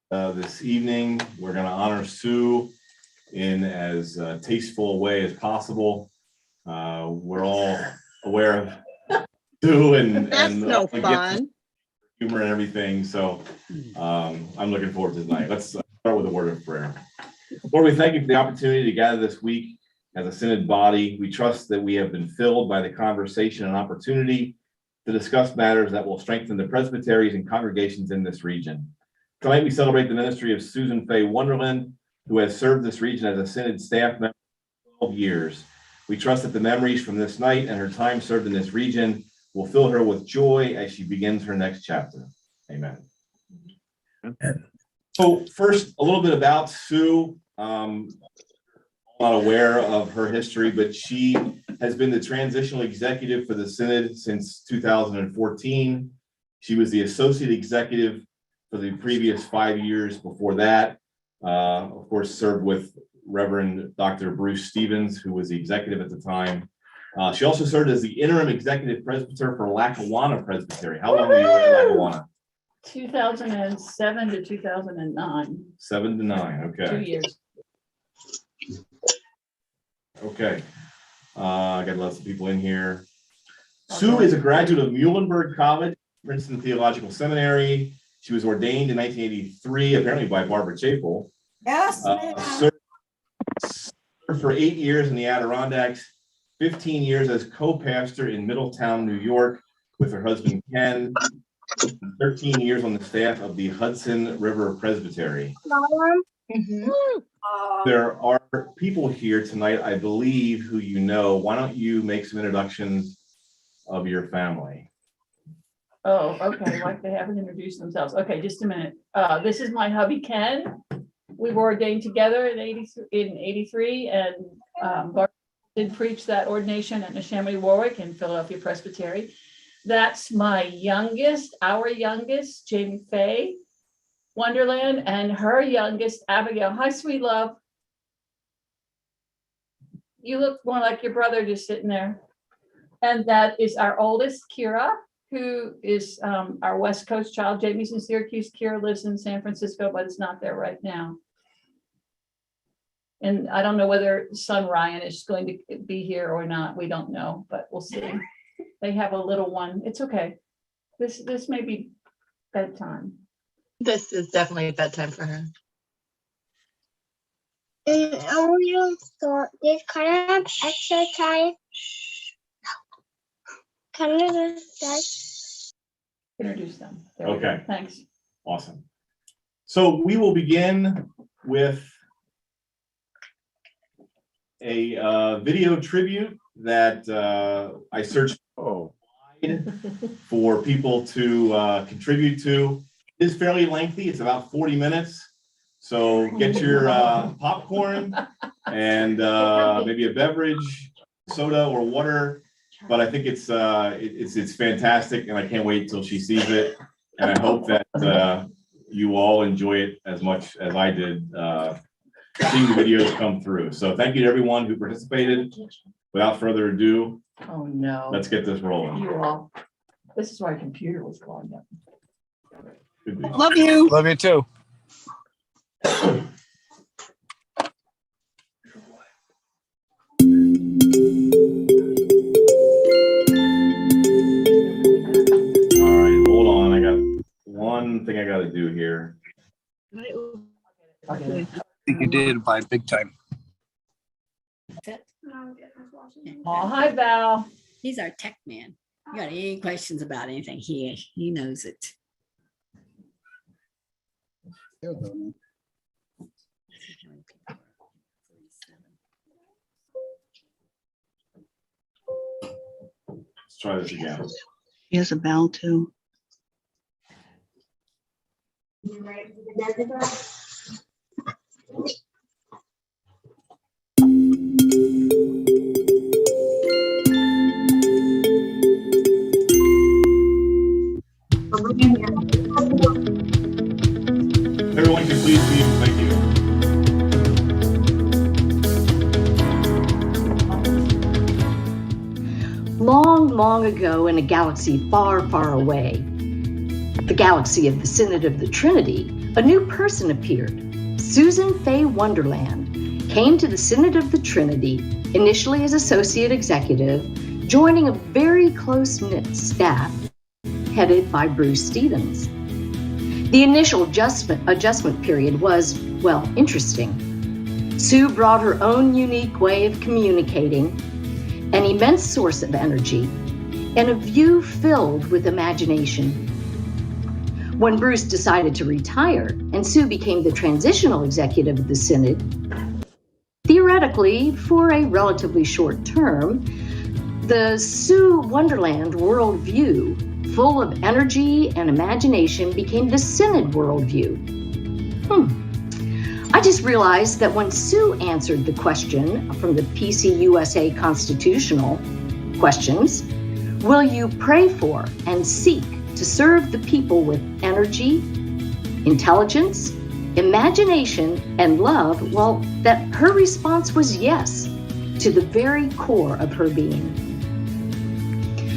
This evening, we're going to honor Sue in as tasteful a way as possible. We're all aware of Sue and no fun. Humor and everything. So I'm looking forward to tonight. Let's start with a word of prayer. Lord, we thank you for the opportunity to gather this week as a synod body. We trust that we have been filled by the conversation and opportunity to discuss matters that will strengthen the presbyteries and congregations in this region. Tonight, we celebrate the ministry of Susan Faye Wonderland, who has served this region as a synod staff member for 12 years. We trust that the memories from this night and her time served in this region will fill her with joy as she begins her next chapter. Amen. So first, a little bit about Sue. I'm not aware of her history, but she has been the transitional executive for the Synod since 2014. She was the associate executive for the previous 5 years before that. Of course, served with Reverend Dr. Bruce Stevens, who was the executive at the time. She also served as the interim executive presbyter for Lackawanna Presbytery. How long were you at Lackawanna? 2007 to 2009. 7 to 9, okay. 2 years. Okay. I got lots of people in here. Sue is a graduate of Muhlenberg College, Princeton Theological Seminary. She was ordained in 1983, apparently by Barbara Chapel. Yes, Served for 8 years in the Adirondacks, 15 years as co-pastor in Middletown, New York, with her husband Ken, 13 years on the staff of the Hudson River Presbytery. There are people here tonight, I believe, who you know. Why don't you make some introductions of your family? Oh, okay, like they haven't introduced themselves. Okay, just a minute. This is my hubby, Ken. We were ordained together in 83, and Barbara did preach that ordination at Neshaminy Warwick in Philadelphia Presbytery. That's my youngest, our youngest, Jamie Faye Wonderland, and her youngest, Abigail. Hi, sweet love. You look more like your brother just sitting there. And that is our oldest, Kira, who is our West Coast child. Jamie's in Syracuse. Kira lives in San Francisco, but is not there right now. And I don't know whether son Ryan is going to be here or not. We don't know, but we'll see. They have a little one. It's okay. This may be bedtime. This is definitely a bedtime for her. This kind of exercise. Can you do that? Introduce them. There we go. Okay. Thanks. Awesome. So we will begin with a video tribute that I searched for people to contribute to. It is fairly lengthy. It's about 40 minutes. So get your popcorn and maybe a beverage, soda or water. But I think it's fantastic, and I can't wait till she sees it. And I hope that you all enjoy it as much as I did seeing the videos come through. So thank you to everyone who participated. Without further ado, Oh, no. let's get this rolling. You all. This is why computer was calling up. love you. Love you too. All right, hold on. I got one thing I got to do here. I think you did by big time. Oh, hi, Val. He's our tech man. You got any questions about anything? He knows it. Let's try this again. He has a bell too. Everyone can please leave. Thank you. Long, long ago in a galaxy far, far away, the galaxy of the Synod of the Trinity, a new person appeared. Susan Faye Wonderland came to the Synod of the Trinity, initially as associate executive, joining a very close-knit staff headed by Bruce Stevens. The initial adjustment period was, well, interesting. Sue brought her own unique way of communicating, an immense source of energy, and a view filled with imagination. When Bruce decided to retire and Sue became the transitional executive of the Synod, theoretically, for a relatively short term, the Sue Wonderland worldview, full of energy and imagination, became the Synod worldview. I just realized that when Sue answered the question from the PCUSA constitutional questions, will you pray for and seek to serve the people with energy, intelligence, imagination, and love? Well, that her response was yes, to the very core of her being.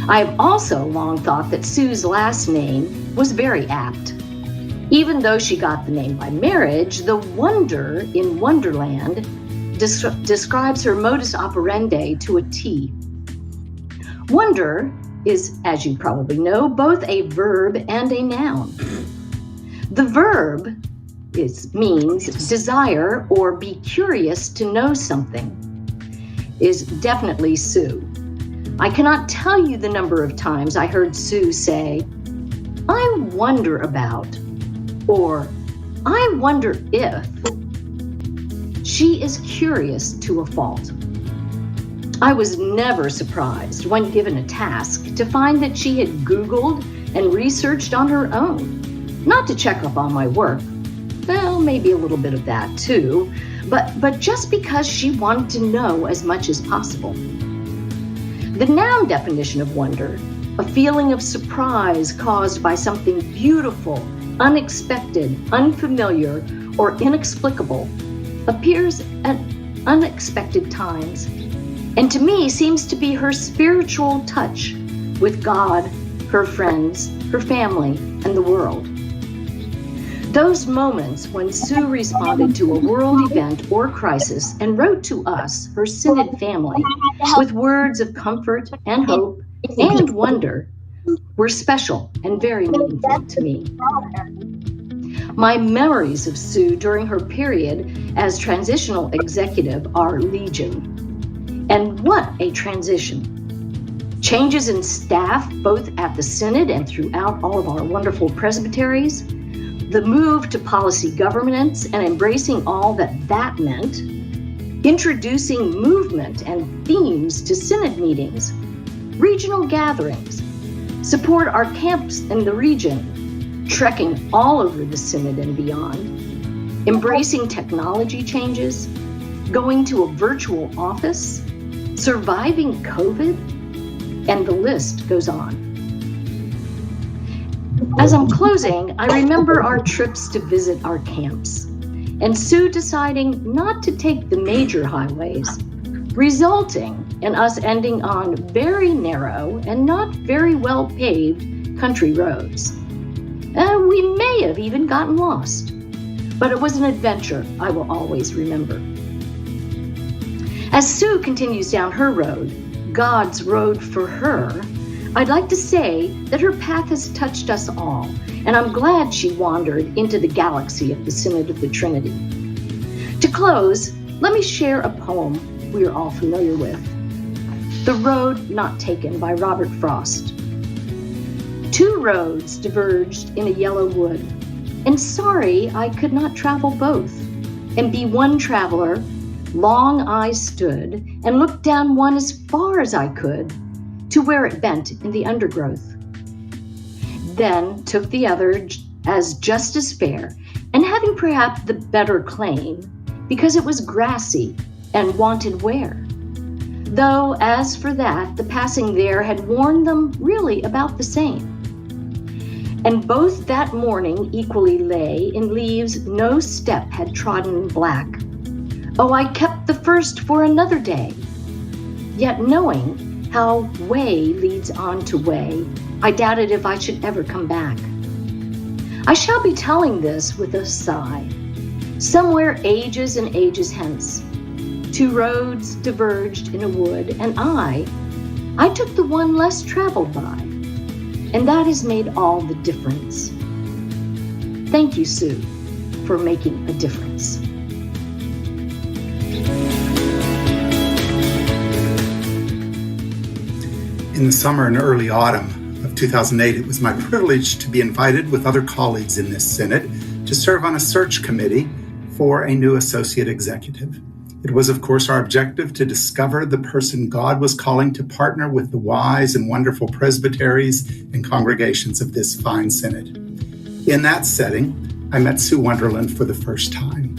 I have also long thought that Sue's last name was very apt. Even though she got the name by marriage, the wonder in Wonderland describes her modus operandi to a T. Wonder is, as you probably know, both a verb and a noun. The verb means desire or be curious to know something, is definitely Sue. I cannot tell you the number of times I heard Sue say, I wonder about, or I wonder if. She is curious to a fault. I was never surprised when given a task to find that she had Googled and researched on her own, not to check up on my work. Well, maybe a little bit of that too, but just because she wanted to know as much as possible. The noun definition of wonder, a feeling of surprise caused by something beautiful, unexpected, unfamiliar, or inexplicable, appears at unexpected times, and to me seems to be her spiritual touch with God, her friends, her family, and the world. Those moments when Sue responded to a world event or crisis and wrote to us, her Synod family, with words of comfort and hope and wonder, were special and very meaningful to me. My memories of Sue during her period as transitional executive are legion. And what a transition. Changes in staff, both at the Synod and throughout all of our wonderful presbyteries, the move to policy governance and embracing all that meant, introducing movement and themes to Synod meetings, regional gatherings, support our camps in the region, trekking all over the Synod and beyond, embracing technology changes, going to a virtual office, surviving COVID, and the list goes on. As I'm closing, I remember our trips to visit our camps, and Sue deciding not to take the major highways, resulting in us ending on very narrow and not very well paved country roads. We may have even gotten lost, but it was an adventure I will always remember. As Sue continues down her road, God's road for her, I'd like to say that her path has touched us all, and I'm glad she wandered into the galaxy of the Synod of the Trinity. To close, let me share a poem we are all familiar with, The Road Not Taken by Robert Frost. Two roads diverged in a yellow wood, and sorry I could not travel both, and be one traveler. Long I stood and looked down one as far as I could, to where it bent in the undergrowth. Then took the other as just as fair, and having perhaps the better claim, because it was grassy and wanted wear. Though as for that, the passing there had worn them really about the same. And both that morning equally lay in leaves no step had trodden black. Oh, I kept the first for another day, yet knowing how way leads on to way, I doubted if I should ever come back. I shall be telling this with a sigh. Somewhere ages and ages hence, two roads diverged in a wood, and I took the one less traveled by, and that has made all the difference. Thank you, Sue, for making a difference. In the summer and early autumn of 2008, it was my privilege to be invited with other colleagues in this synod to serve on a search committee for a new associate executive. It was, of course, our objective to discover the person God was calling to partner with the wise and wonderful presbyteries and congregations of this fine synod. In that setting, I met Sue Wonderland for the first time.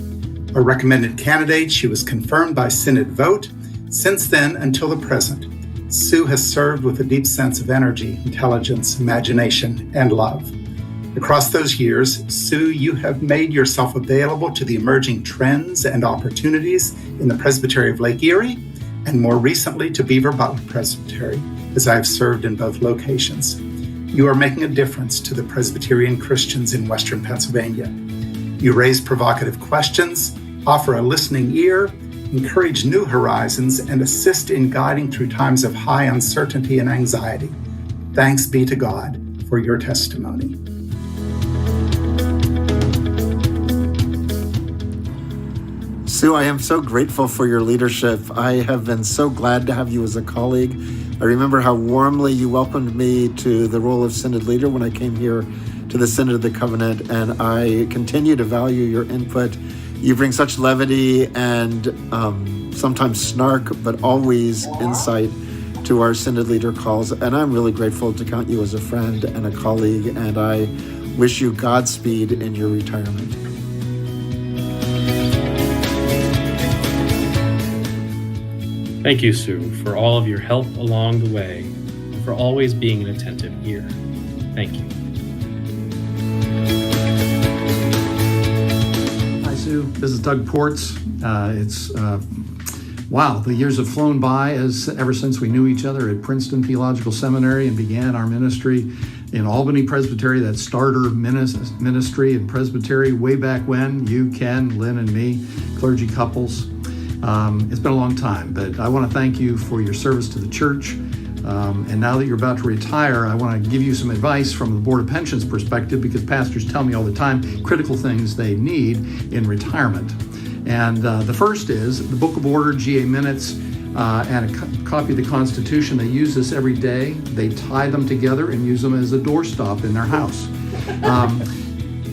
A recommended candidate, she was confirmed by synod vote. Since then, until the present, Sue has served with a deep sense of energy, intelligence, imagination, and love. Across those years, Sue, you have made yourself available to the emerging trends and opportunities in the Presbytery of Lake Erie, and more recently to Beaver Butler Presbytery, as I have served in both locations. You are making a difference to the Presbyterian Christians in Western Pennsylvania. You raise provocative questions, offer a listening ear, encourage new horizons, and assist in guiding through times of high uncertainty and anxiety. Thanks be to God for your testimony. Sue, I am so grateful for your leadership. I have been so glad to have you as a colleague. I remember how warmly you welcomed me to the role of Synod leader when I came here to the Synod of the Covenant, and I continue to value your input. You bring such levity and sometimes snark, but always insight to our Synod leader calls, and I'm really grateful to count you as a friend and a colleague, and I wish you Godspeed in your retirement. Thank you, Sue, for all of your help along the way and for always being an attentive ear. Thank you. Hi, Sue. This is Doug Ports. Wow, the years have flown by ever since we knew each other at Princeton Theological Seminary and began our ministry in Albany Presbytery, that starter ministry in Presbytery way back when, you, Ken, Lynn, and me, clergy couples. It's been a long time, but I want to thank you for your service to the church. And now that you're about to retire, I want to give you some advice from the Board of Pensions perspective, because pastors tell me all the time critical things they need in retirement. And the first is the Book of Order, GA minutes, and a copy of the Constitution. They use this every day. They tie them together and use them as a doorstop in their house.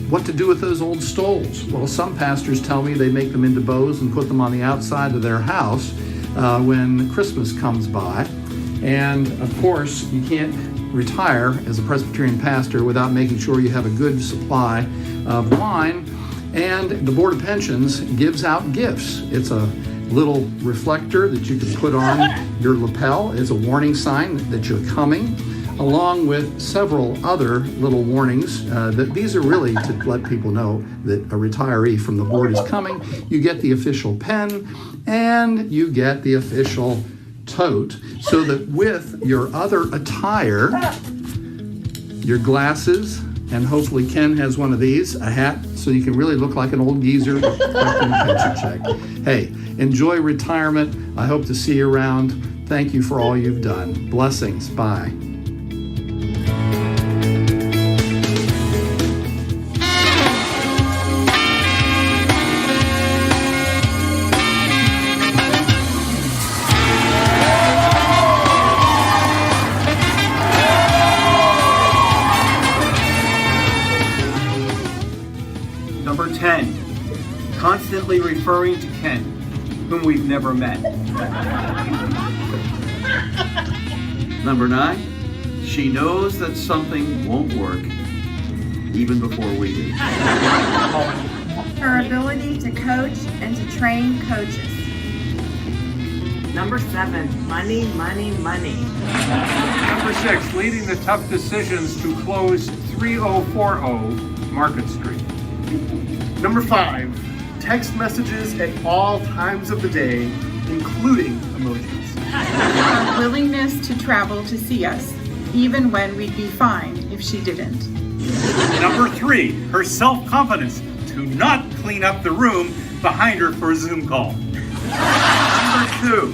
What to do with those old stoles? Well, some pastors tell me they make them into bows and put them on the outside of their house when Christmas comes by. And of course, you can't retire as a Presbyterian pastor without making sure you have a good supply of wine. And the Board of Pensions gives out gifts. It's a little reflector that you can put on your lapel as a warning sign that you're coming, along with several other little warnings that these are really to let people know that a retiree from the board is coming. You get the official pen and you get the official tote, so that with your other attire, your glasses, and hopefully Ken has one of these, a hat, so you can really look like an old geezer collecting a pension check. Hey, enjoy retirement. I hope to see you around. Thank you for all you've done. Blessings. Bye. Number 10, constantly referring to Ken, whom we've never met. Number 9, she knows that something won't work even before we do. Her ability to coach and to train coaches. Number 7, money, money, money. Number 6, leading the tough decisions to close 3040 Market Street. Number 5, text messages at all times of the day, including emojis. Her willingness to travel to see us, even when we'd be fine if she didn't. Number 3, her self-confidence to not clean up the room behind her for a Zoom call. Number 2,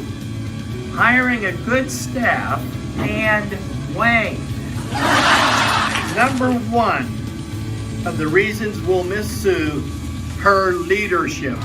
hiring a good staff and Wayne. Number 1 of the reasons we'll miss Sue, her leadership.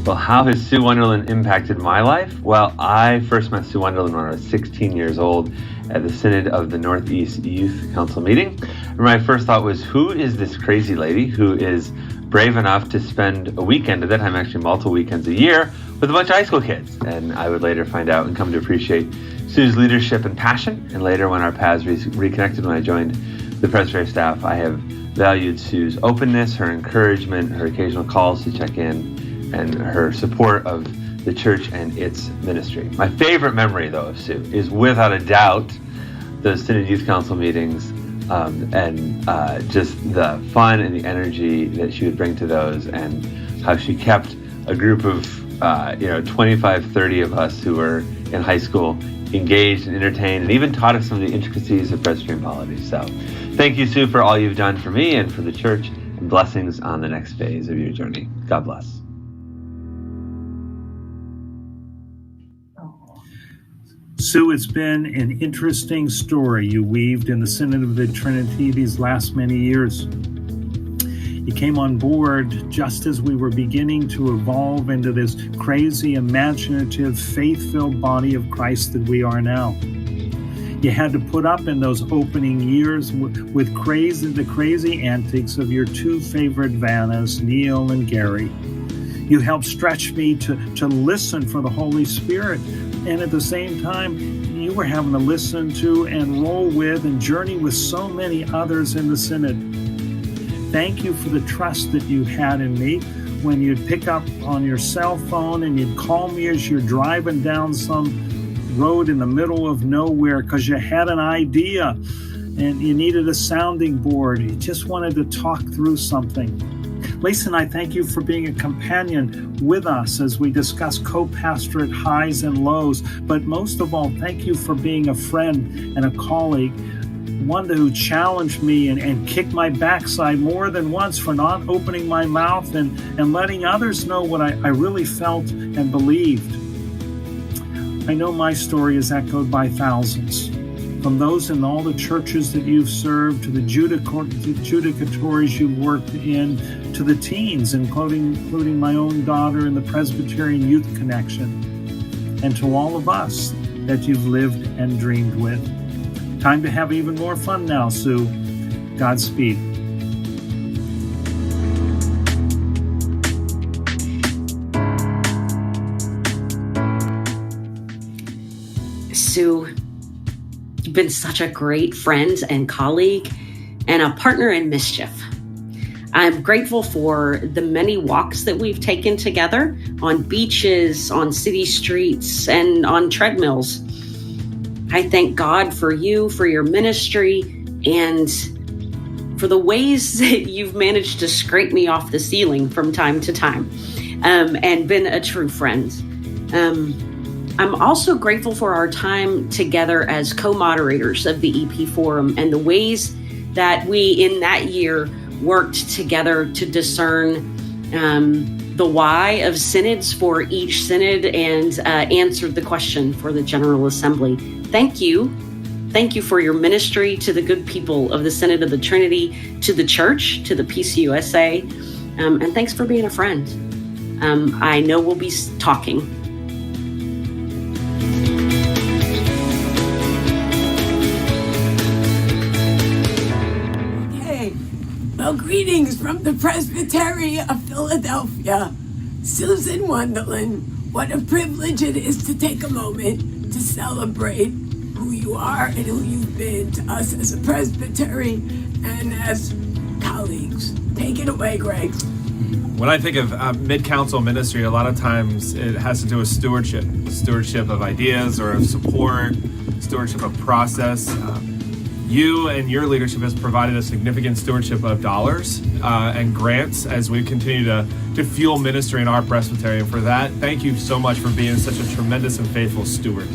Well, how has Sue Wonderland impacted my life? Well, I first met Sue Wonderland when I was 16 years old at the Synod of the Northeast Youth Council meeting. And my first thought was, who is this crazy lady who is brave enough to spend a weekend, at that time actually multiple weekends a year, with a bunch of high school kids? And I would later find out and come to appreciate Sue's leadership and passion. And later when our paths reconnected when I joined the presbytery staff, I have valued Sue's openness, her encouragement, her occasional calls to check in, and her support of the church and its ministry. My favorite memory, though, of Sue is without a doubt those Synod Youth Council meetings, and just the fun and the energy that she would bring to those, and how she kept a group of 25, 30 of us who were in high school engaged and entertained, and even taught us some of the intricacies of Presbyterian polity. So thank you, Sue, for all you've done for me and for the church, and blessings on the next phase of your journey. God bless. Sue, it's been an interesting story you weaved in the Synod of the Trinity these last many years. You came on board just as we were beginning to evolve into this crazy, imaginative, faith-filled body of Christ that we are now. You had to put up in those opening years with the crazy antics of your two favorite Vannas, Neil and Gary. You helped stretch me to listen for the Holy Spirit. And at the same time, you were having to listen to and roll with and journey with so many others in the Synod. Thank you for the trust that you had in me when you'd pick up on your cell phone and you'd call me as you're driving down some road in the middle of nowhere because you had an idea and you needed a sounding board. You just wanted to talk through something. Lisa and I thank you for being a companion with us as we discuss co-pastorate highs and lows. But most of all, thank you for being a friend and a colleague, one who challenged me and kicked my backside more than once for not opening my mouth and letting others know what I really felt and believed. I know my story is echoed by thousands, from those in all the churches that you've served, to the judicatories you've worked in, to the teens, including my own daughter in the Presbyterian Youth Connection, and to all of us that you've lived and dreamed with. Time to have even more fun now, Sue. Godspeed. Sue, you've been such a great friend and colleague and a partner in mischief. I'm grateful for the many walks that we've taken together on beaches, on city streets, and on treadmills. I thank God for you, for your ministry, and for the ways that you've managed to scrape me off the ceiling from time to time, and been a true friend. I'm also grateful for our time together as co-moderators of the EP Forum and the ways that we in that year worked together to discern the why of synods for each synod and answered the question for the General Assembly. Thank you. Thank you for your ministry to the good people of the Synod of the Trinity, to the church, to the PCUSA, and thanks for being a friend. I know we'll be talking. Well, greetings from the Presbytery of Philadelphia. Susan Wonderland, what a privilege it is to take a moment to celebrate who you are and who you've been to us as a presbytery and as colleagues. Take it away, Greg. When I think of mid-council ministry, a lot of times it has to do with stewardship of ideas or of support, stewardship of process. You and your leadership has provided a significant stewardship of dollars and grants as we continue to fuel ministry in our presbytery. And for that, thank you so much for being such a tremendous and faithful steward.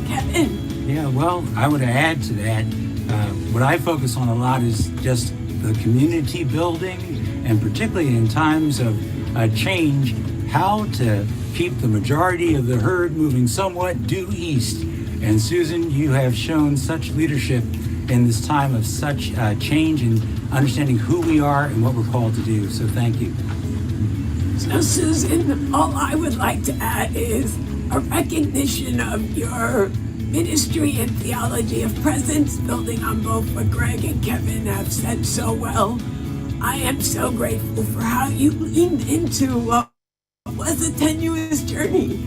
Kevin. Yeah, well, I would add to that. What I focus on a lot is just the community building, and particularly in times of change, how to keep the majority of the herd moving somewhat due east. And Susan, you have shown such leadership in this time of such change and understanding who we are and what we're called to do. So thank you. So Susan, all I would like to add is a recognition of your ministry and theology of presence, building on both what Greg and Kevin have said so well. I am so grateful for how you leaned into what was a tenuous journey,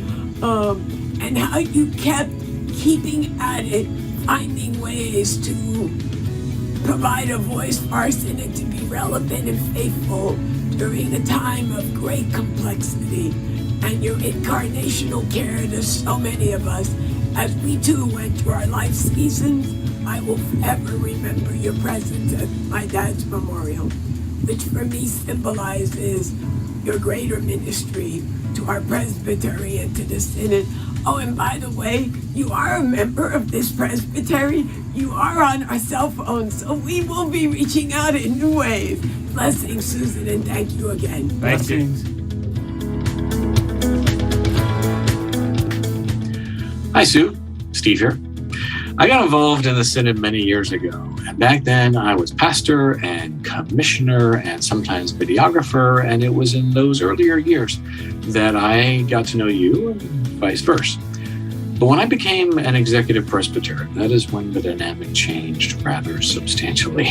and how you kept keeping at it, finding ways to provide a voice for our synod to be relevant and faithful during a time of great complexity, and your incarnational care to so many of us as we too went through our life seasons. I will forever remember your presence at my dad's memorial, which for me symbolizes your greater ministry to our presbytery and to the synod. Oh, and by the way, you are a member of this presbytery. You are on our cell phone, so we will be reaching out in new ways. Blessings, Susan, and thank you again. Thank you. Hi, Sue. Steve here. I got involved in the Synod many years ago, and back then I was pastor and commissioner and sometimes videographer, and it was in those earlier years that I got to know you and vice versa. But when I became an executive presbyter, that is when the dynamic changed rather substantially.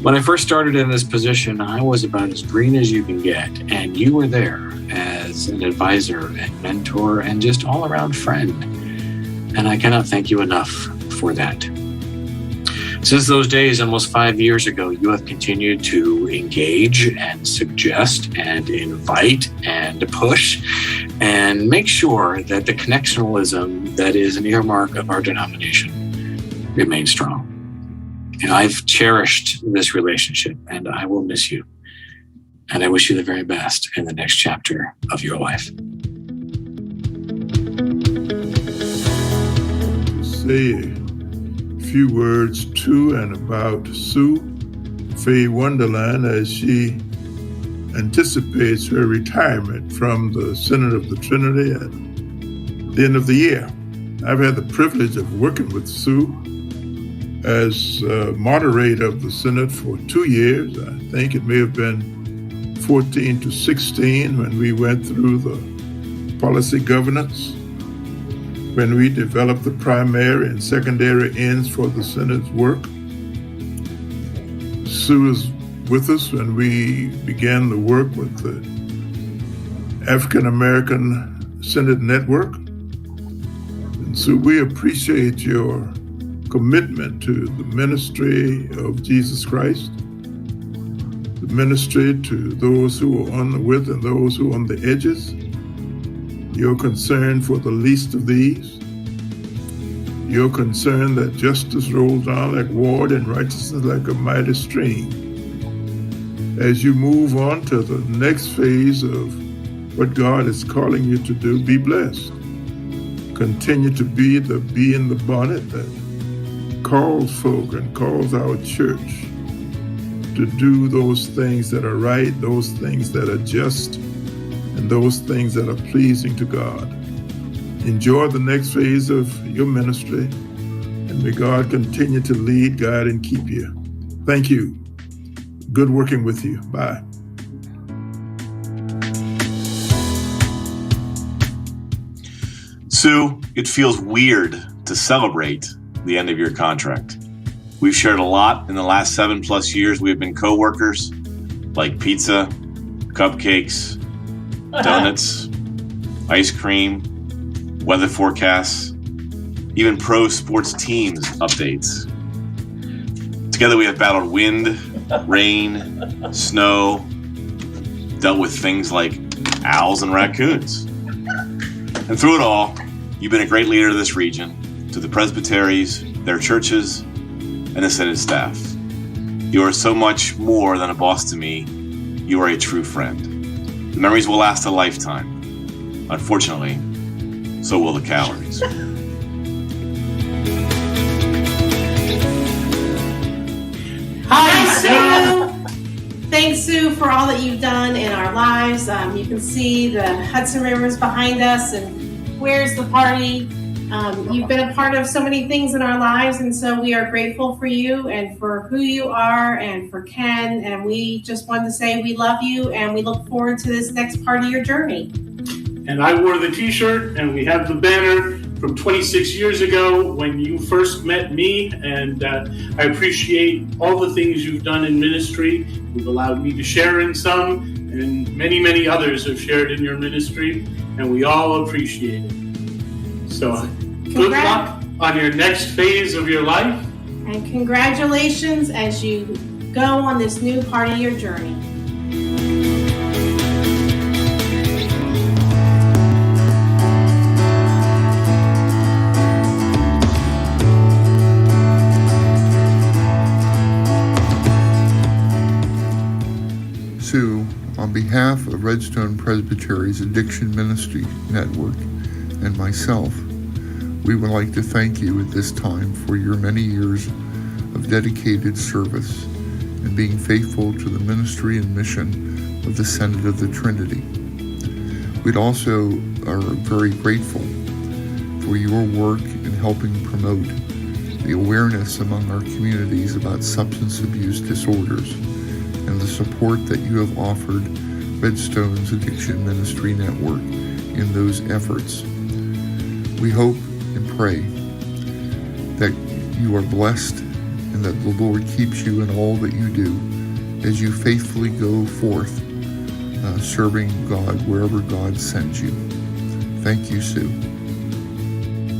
When I first started in this position, I was about as green as you can get, and you were there as an advisor and mentor and just all-around friend. And I cannot thank you enough for that. Since those days, almost 5 years ago, you have continued to engage and suggest and invite and push and make sure that the connectionalism that is an earmark of our denomination remains strong. And I've cherished this relationship, and I will miss you. And I wish you the very best in the next chapter of your life. Say a few words to and about Sue Faye Wonderland as she anticipates her retirement from the Synod of the Trinity at the end of the year. I've had the privilege of working with Sue as moderator of the Synod for 2 years. I think it may have been 14 to 16 when we went through the policy governance, when we developed the primary and secondary ends for the Synod's work. Sue was with us when we began the work with the African American Synod Network. And so we appreciate your commitment to the ministry of Jesus Christ, the ministry to those who are on the width and those who are on the edges, your concern for the least of these, your concern that justice rolls on like water and righteousness like a mighty stream. As you move on to the next phase of what God is calling you to do, be blessed. Continue to be the bee in the bonnet that calls folk and calls our church to do those things that are right, those things that are just, and those things that are pleasing to God. Enjoy the next phase of your ministry, and may God continue to lead, guide, and keep you. Thank you. Good working with you. Bye. Sue, it feels weird to celebrate the end of your contract. We've shared a lot in the last 7+ years. We've been co-workers, like pizza, cupcakes, donuts, ice cream, weather forecasts, even pro sports teams updates. Together we have battled wind, rain, snow, dealt with things like owls and raccoons. And through it all, you've been a great leader of this region, to the presbyteries, their churches, and the Synod staff. You are so much more than a boss to me. You are a true friend. The memories will last a lifetime. Unfortunately, so will the calories. Hi, Sue. Thanks, Sue, for all that you've done in our lives. You can see the Hudson River's behind us, and where's the party? You've been a part of so many things in our lives, and so we are grateful for you and for who you are and for Ken. And we just wanted to say we love you, and we look forward to this next part of your journey. And I wore the t-shirt, and we have the banner from 26 years ago when you first met me, and I appreciate all the things you've done in ministry. You've allowed me to share in some, and many, many others have shared in your ministry, and we all appreciate it. So good luck on your next phase of your life. And congratulations as you go on this new part of your journey. Sue, on behalf of Redstone Presbytery's Addiction Ministry Network and myself, we would like to thank you at this time for your many years of dedicated service and being faithful to the ministry and mission of the Synod of the Trinity. We'd also are very grateful for your work in helping promote the awareness among our communities about substance abuse disorders and the support that you have offered Redstone's Addiction Ministry Network in those efforts. We hope and pray that you are blessed and that the Lord keeps you in all that you do as you faithfully go forth serving God wherever God sends you. Thank you, Sue.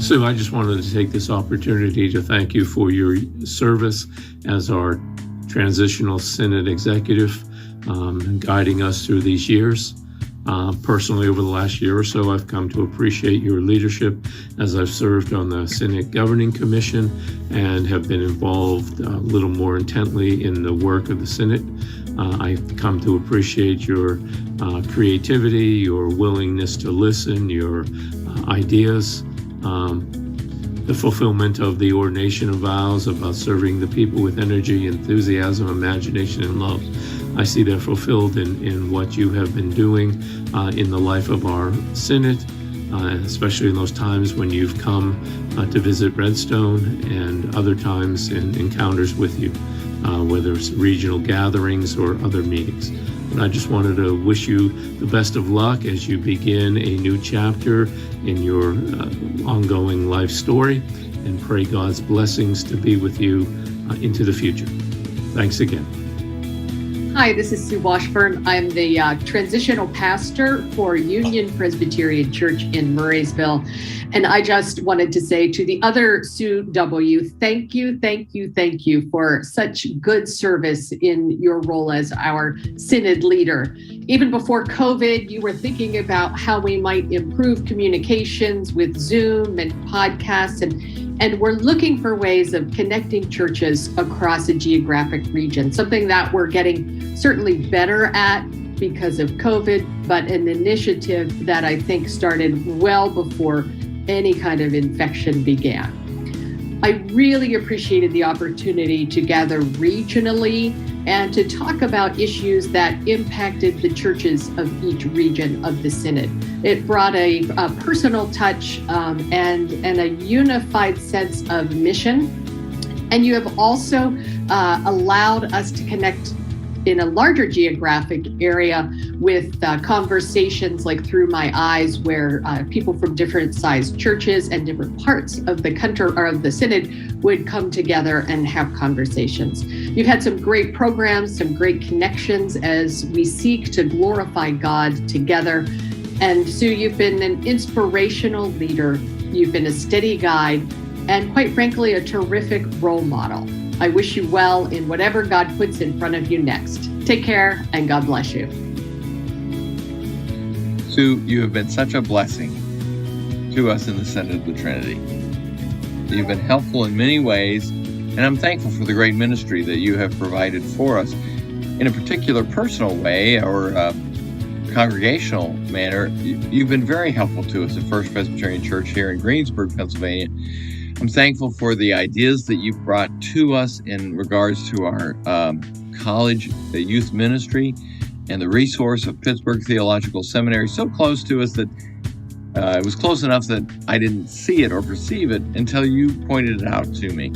Sue, I just wanted to take this opportunity to thank you for your service as our Transitional Synod Executive, and guiding us through these years. Personally, over the last year or so, I've come to appreciate your leadership as I've served on the Synod Governing Commission and have been involved a little more intently in the work of the Synod. I've come to appreciate your creativity, your willingness to listen, your ideas, the fulfillment of the ordination of vows about serving the people with energy, enthusiasm, imagination, and love. I see that fulfilled in what you have been doing in the life of our Synod, especially in those times when you've come to visit Redstone and other times in encounters with you, whether it's regional gatherings or other meetings. And I just wanted to wish you the best of luck as you begin a new chapter in your ongoing life story, and pray God's blessings to be with you into the future. Thanks again. Hi, this is Sue Washburn. I'm the transitional pastor for Union Presbyterian Church in Murraysville. And I just wanted to say to the other Sue W, thank you for such good service in your role as our Synod leader. Even before COVID, you were thinking about how we might improve communications with Zoom and podcasts, and we're looking for ways of connecting churches across a geographic region, something that we're getting certainly better at because of COVID, but an initiative that I think started well before any kind of infection began. I really appreciated the opportunity to gather regionally and to talk about issues that impacted the churches of each region of the Synod. It brought a personal touch and a unified sense of mission. And you have also allowed us to connect in a larger geographic area with conversations like Through My Eyes, where people from different sized churches and different parts of the country or of the Synod would come together and have conversations. You've had some great programs, some great connections as we seek to glorify God together. And Sue, you've been an inspirational leader. You've been a steady guide and, quite frankly, a terrific role model. I wish you well in whatever God puts in front of you next. Take care, and God bless you. Sue, you have been such a blessing to us in the Synod of the Trinity. You've been helpful in many ways, and I'm thankful for the great ministry that you have provided for us. In a particular personal way or congregational manner, you've been very helpful to us at First Presbyterian Church here in Greensburg, Pennsylvania. I'm thankful for the ideas that you've brought to us in regards to our college youth ministry and the resource of Pittsburgh Theological Seminary, so close to us that it was close enough that I didn't see it or perceive it until you pointed it out to me.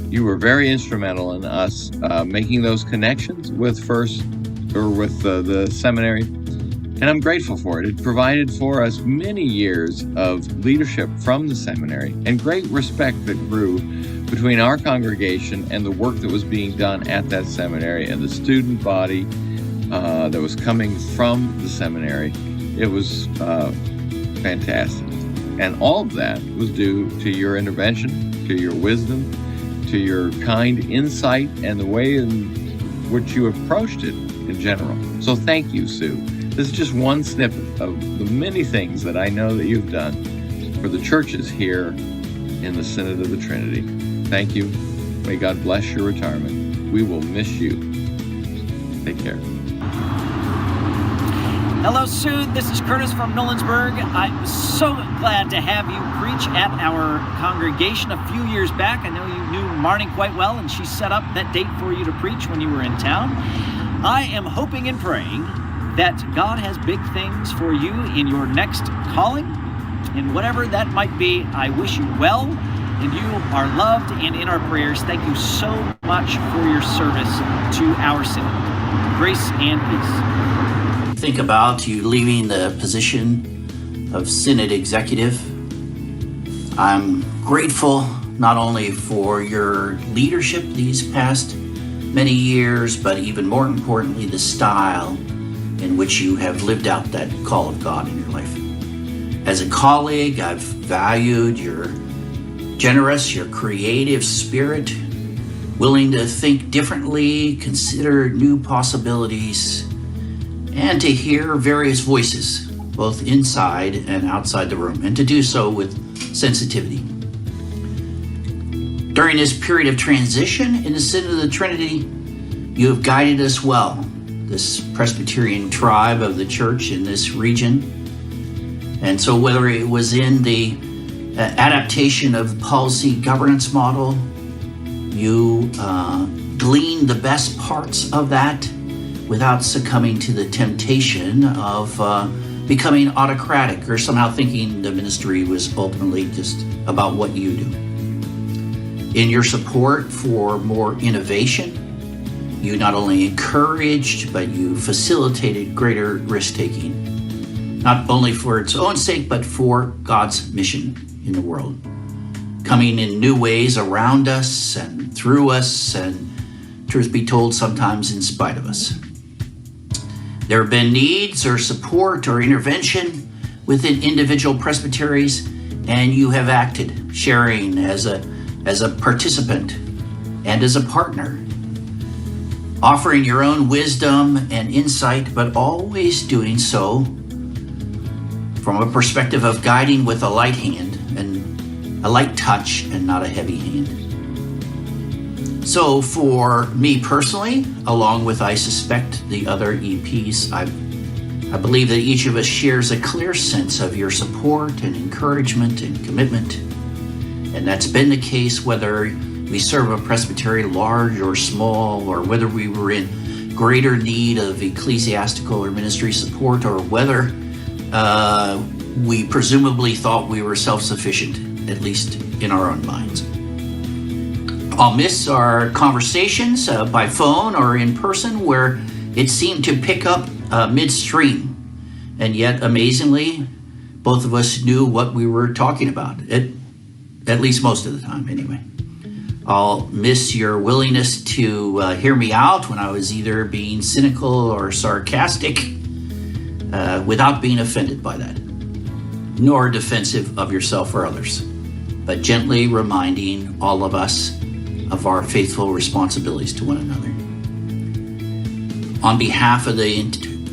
You were very instrumental in us making those connections with the seminary, and I'm grateful for it. It provided for us many years of leadership from the seminary and great respect that grew between our congregation and the work that was being done at that seminary and the student body that was coming from the seminary. It was fantastic. And all of that was due to your intervention, to your wisdom, to your kind insight, and the way in which you approached it in general. So thank you, Sue. This is just one snippet of the many things that I know that you've done for the churches here in the Synod of the Trinity. Thank you. May God bless your retirement. We will miss you. Take care. Hello, Sue. This is Curtis from Nolensburg. I'm so glad to have you preach at our congregation a few years back. I know you knew Marnie quite well, and she set up that date for you to preach when you were in town. I am hoping and praying that God has big things for you in your next calling, and whatever that might be. I wish you well, and you are loved and in our prayers. Thank you so much for your service to our Synod. Grace and peace. Think about you leaving the position of Synod Executive. I'm grateful not only for your leadership these past many years, but even more importantly, the style in which you have lived out that call of God in your life. As a colleague, I've valued your generous, your creative spirit, willing to think differently, consider new possibilities, and to hear various voices, both inside and outside the room, and to do so with sensitivity. During this period of transition in the Synod of the Trinity, you have guided us well, this Presbyterian tribe of the church in this region. And so whether it was in the adaptation of the policy governance model, you gleaned the best parts of that without succumbing to the temptation of becoming autocratic or somehow thinking the ministry was ultimately just about what you do. In your support for more innovation, you not only encouraged, but you facilitated greater risk-taking, not only for its own sake, but for God's mission in the world, coming in new ways around us and through us, and truth be told, sometimes in spite of us. There have been needs or support or intervention within individual presbyteries, and you have acted, sharing as a participant and as a partner, offering your own wisdom and insight, but always doing so from a perspective of guiding with a light hand and a light touch and not a heavy hand. So for me personally, along with, I suspect, the other EPs, I believe that each of us shares a clear sense of your support and encouragement and commitment. And that's been the case whether we serve a presbytery large or small, or whether we were in greater need of ecclesiastical or ministry support, or whether we presumably thought we were self-sufficient, at least in our own minds. I'll miss our conversations by phone or in person where it seemed to pick up midstream. And yet, amazingly, both of us knew what we were talking about, at least most of the time anyway. I'll miss your willingness to hear me out when I was either being cynical or sarcastic without being offended by that, nor defensive of yourself or others, but gently reminding all of us of our faithful responsibilities to one another. On behalf of the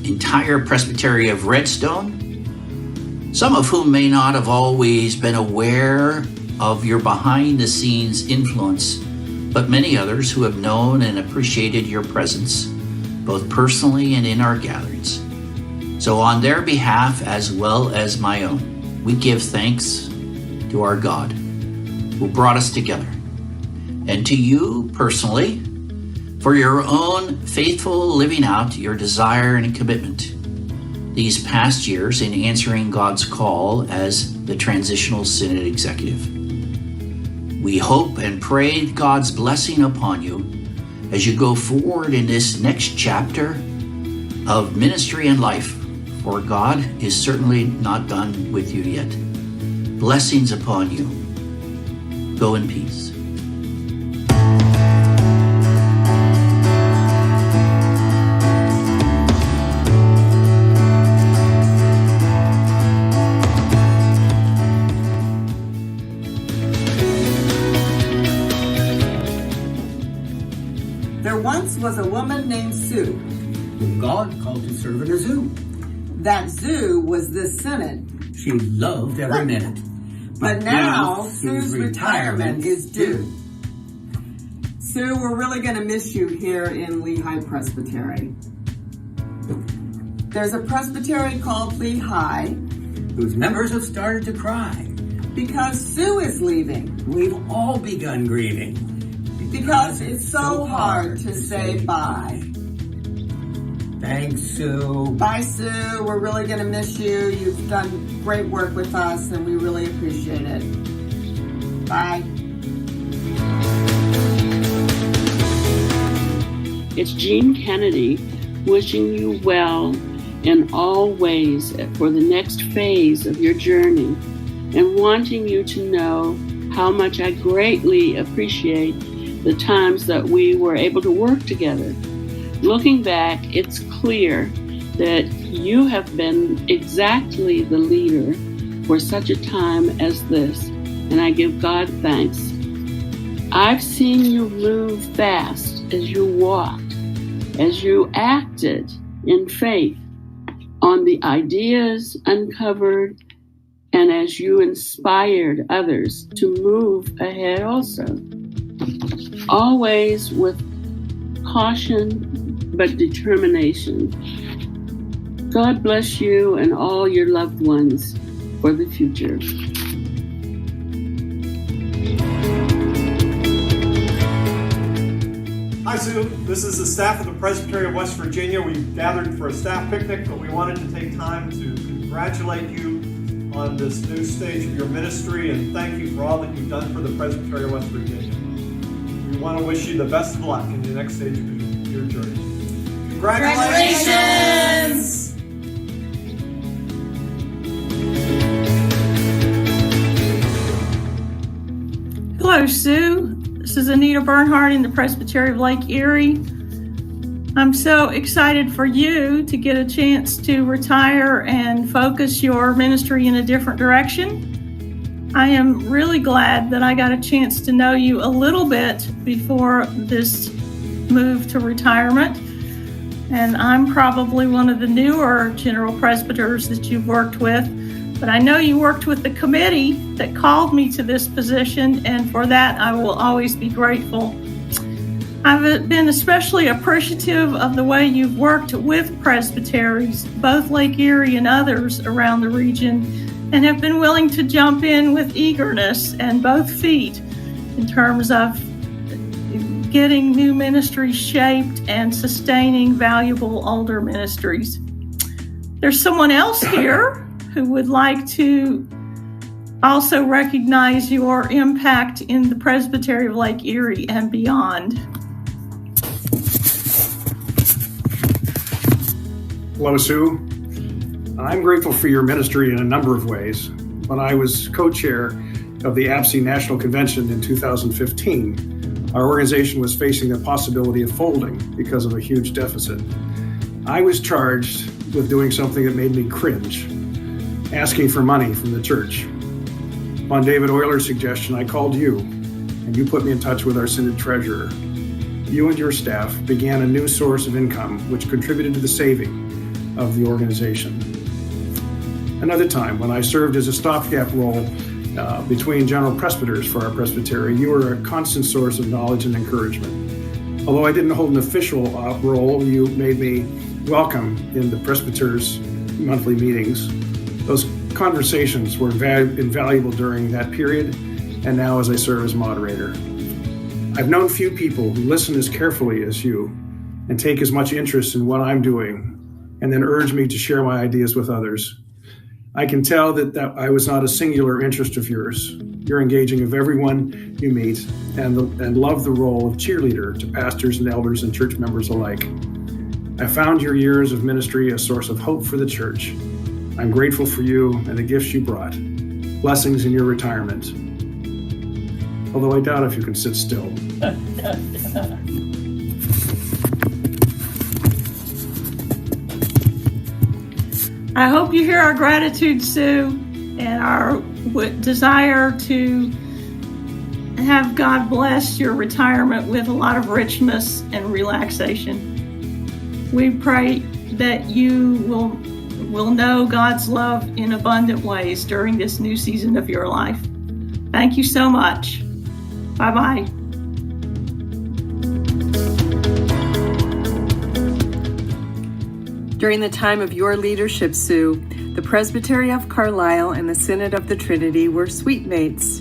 entire Presbytery of Redstone, some of whom may not have always been aware of your behind-the-scenes influence, but many others who have known and appreciated your presence, both personally and in our gatherings. So on their behalf, as well as my own, we give thanks to our God who brought us together, and to you personally for your own faithful living out your desire and commitment these past years in answering God's call as the Transitional Synod Executive. We hope and pray God's blessing upon you as you go forward in this next chapter of ministry and life, for God is certainly not done with you yet. Blessings upon you. Go in peace. There once was a woman named Sue, whom God called to serve in a zoo. That zoo was this synod. She loved every minute. But now Sue's retirement is due. Sue, we're really going to miss you here in Lehigh Presbytery. There's a presbytery called Lehigh, whose members have started to cry because Sue is leaving. We've all begun grieving because it's so hard to say bye. Thanks, Sue. Bye, Sue. We're really going to miss you. You've done great work with us, and we really appreciate it. Bye. It's Jean Kennedy wishing you well in all ways for the next phase of your journey and wanting you to know how much I greatly appreciate the times that we were able to work together. Looking back, it's clear that you have been exactly the leader for such a time as this, and I give God thanks. I've seen you move fast as you walked, as you acted in faith on the ideas uncovered, and as you inspired others to move ahead also. Always with caution but determination. God bless you and all your loved ones for the future. Hi, Sue. This is the staff of the Presbytery of West Virginia. We gathered for a staff picnic, but we wanted to take time to congratulate you on this new stage of your ministry and thank you for all that you've done for the Presbytery of West Virginia. We want to wish you the best of luck in the next stage of your journey. Congratulations! Hello, Sue. This is Anita Bernhardt in the Presbytery of Lake Erie. I'm so excited for you to get a chance to retire and focus your ministry in a different direction. I am really glad that I got a chance to know you a little bit before this move to retirement. And I'm probably one of the newer general presbyters that you've worked with, but I know you worked with the committee that called me to this position, and for that I will always be grateful. I've been especially appreciative of the way you've worked with presbyteries, both Lake Erie and others around the region, and have been willing to jump in with eagerness and both feet in terms of getting new ministries shaped and sustaining valuable older ministries. There's someone else here who would like to also recognize your impact in the Presbytery of Lake Erie and beyond. Hello, Sue. I'm grateful for your ministry in a number of ways. When I was co-chair of the APSI National Convention in 2015, our organization was facing the possibility of folding because of a huge deficit. I was charged with doing something that made me cringe, asking for money from the church. On David Euler's suggestion, I called you, and you put me in touch with our Synod treasurer. You and your staff began a new source of income, which contributed to the saving of the organization. Another time, when I served as a stopgap role between general presbyters for our presbytery. You were a constant source of knowledge and encouragement. Although I didn't hold an official role, you made me welcome in the presbyters' monthly meetings. Those conversations were invaluable during that period, and now as I serve as moderator. I've known few people who listen as carefully as you and take as much interest in what I'm doing, and then urge me to share my ideas with others. I can tell that I was not a singular interest of yours. You're engaging of everyone you meet and love the role of cheerleader to pastors and elders and church members alike. I found your years of ministry a source of hope for the church. I'm grateful for you and the gifts you brought. Blessings in your retirement. Although I doubt if you can sit still. I hope you hear our gratitude, Sue, and our desire to have God bless your retirement with a lot of richness and relaxation. We pray that you will know God's love in abundant ways during this new season of your life. Thank you so much. Bye-bye. During the time of your leadership, Sue, the Presbytery of Carlisle and the Synod of the Trinity were suite mates.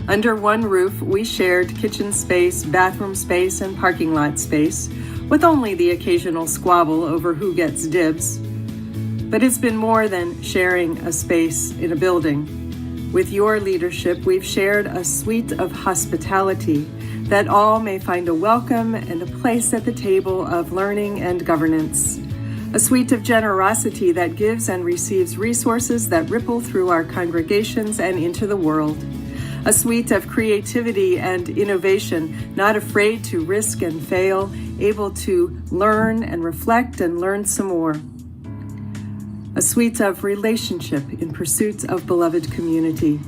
Under one roof, we shared kitchen space, bathroom space, and parking lot space, with only the occasional squabble over who gets dibs. But it's been more than sharing a space in a building. With your leadership, we've shared a suite of hospitality that all may find a welcome and a place at the table of learning and governance. A suite of generosity that gives and receives resources that ripple through our congregations and into the world. A suite of creativity and innovation, not afraid to risk and fail, able to learn and reflect and learn some more. A suite of relationship in pursuit of beloved community.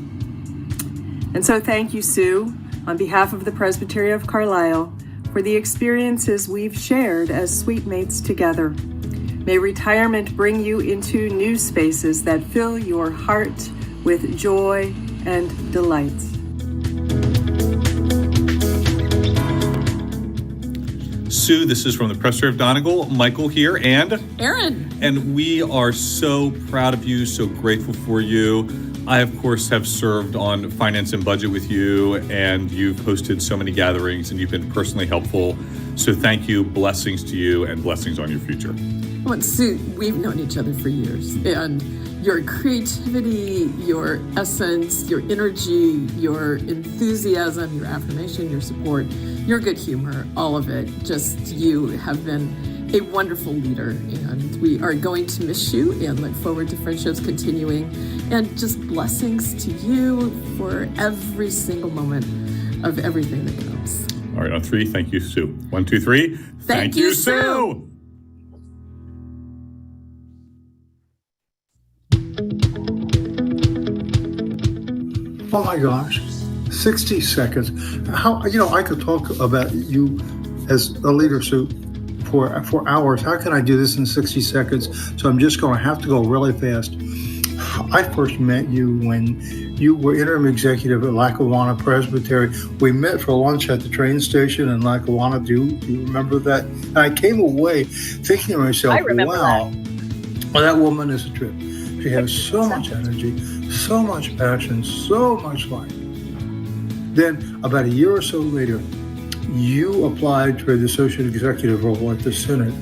And so thank you, Sue, on behalf of the Presbytery of Carlisle, for the experiences we've shared as suite mates together. May retirement bring you into new spaces that fill your heart with joy and delight. Sue, this is from the Presbytery of Donegal. Michael here, and Aaron. And we are so proud of you, so grateful for you. I, of course, have served on finance and budget with you, and you've hosted so many gatherings, and you've been personally helpful. So thank you, blessings to you, and blessings on your future. Well, Sue, we've known each other for years, and your creativity, your essence, your energy, your enthusiasm, your affirmation, your support, your good humor, all of it, just you have been a wonderful leader, and we are going to miss you and look forward to friendships continuing, and just blessings to you for every single moment of everything that comes. All right, on three, thank you, Sue. 1, 2, 3. Thank you, Sue. Oh my gosh, 60 seconds. How, I could talk about you as a leader, Sue, for hours. How can I do this in 60 seconds? So I'm just going to have to go really fast. I first met you when you were interim executive at Lackawanna Presbytery. We met for lunch at the train station in Lackawanna. Do you remember that? And I came away thinking to myself, wow, well, that woman is a trip. She has so much energy, so much passion, so much life. Then, about a year or so later, you applied for the associate executive role at the Synod.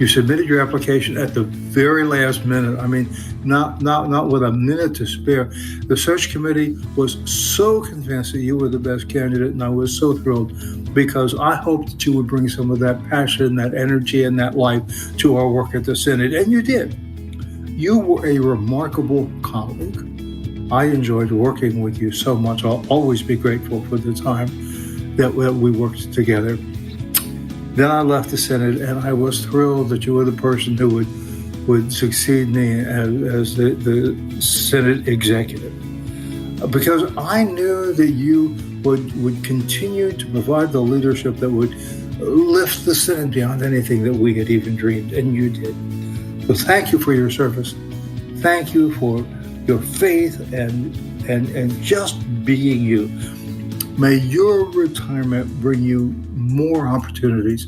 You submitted your application at the very last minute. I mean, not with a minute to spare. The search committee was so convinced that you were the best candidate, and I was so thrilled because I hoped that you would bring some of that passion, that energy, and that life to our work at the Synod, and you did. You were a remarkable colleague. I enjoyed working with you so much. I'll always be grateful for the time that we worked together. Then I left the Synod, and I was thrilled that you were the person who would succeed me as the Synod executive. Because I knew that you would continue to provide the leadership that would lift the Synod beyond anything that we had even dreamed, and you did. So thank you for your service. Thank you for your faith and and just being you. May your retirement bring you more opportunities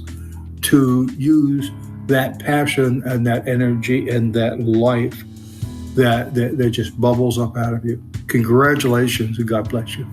to use that passion and that energy and that life that just bubbles up out of you. Congratulations and God bless you.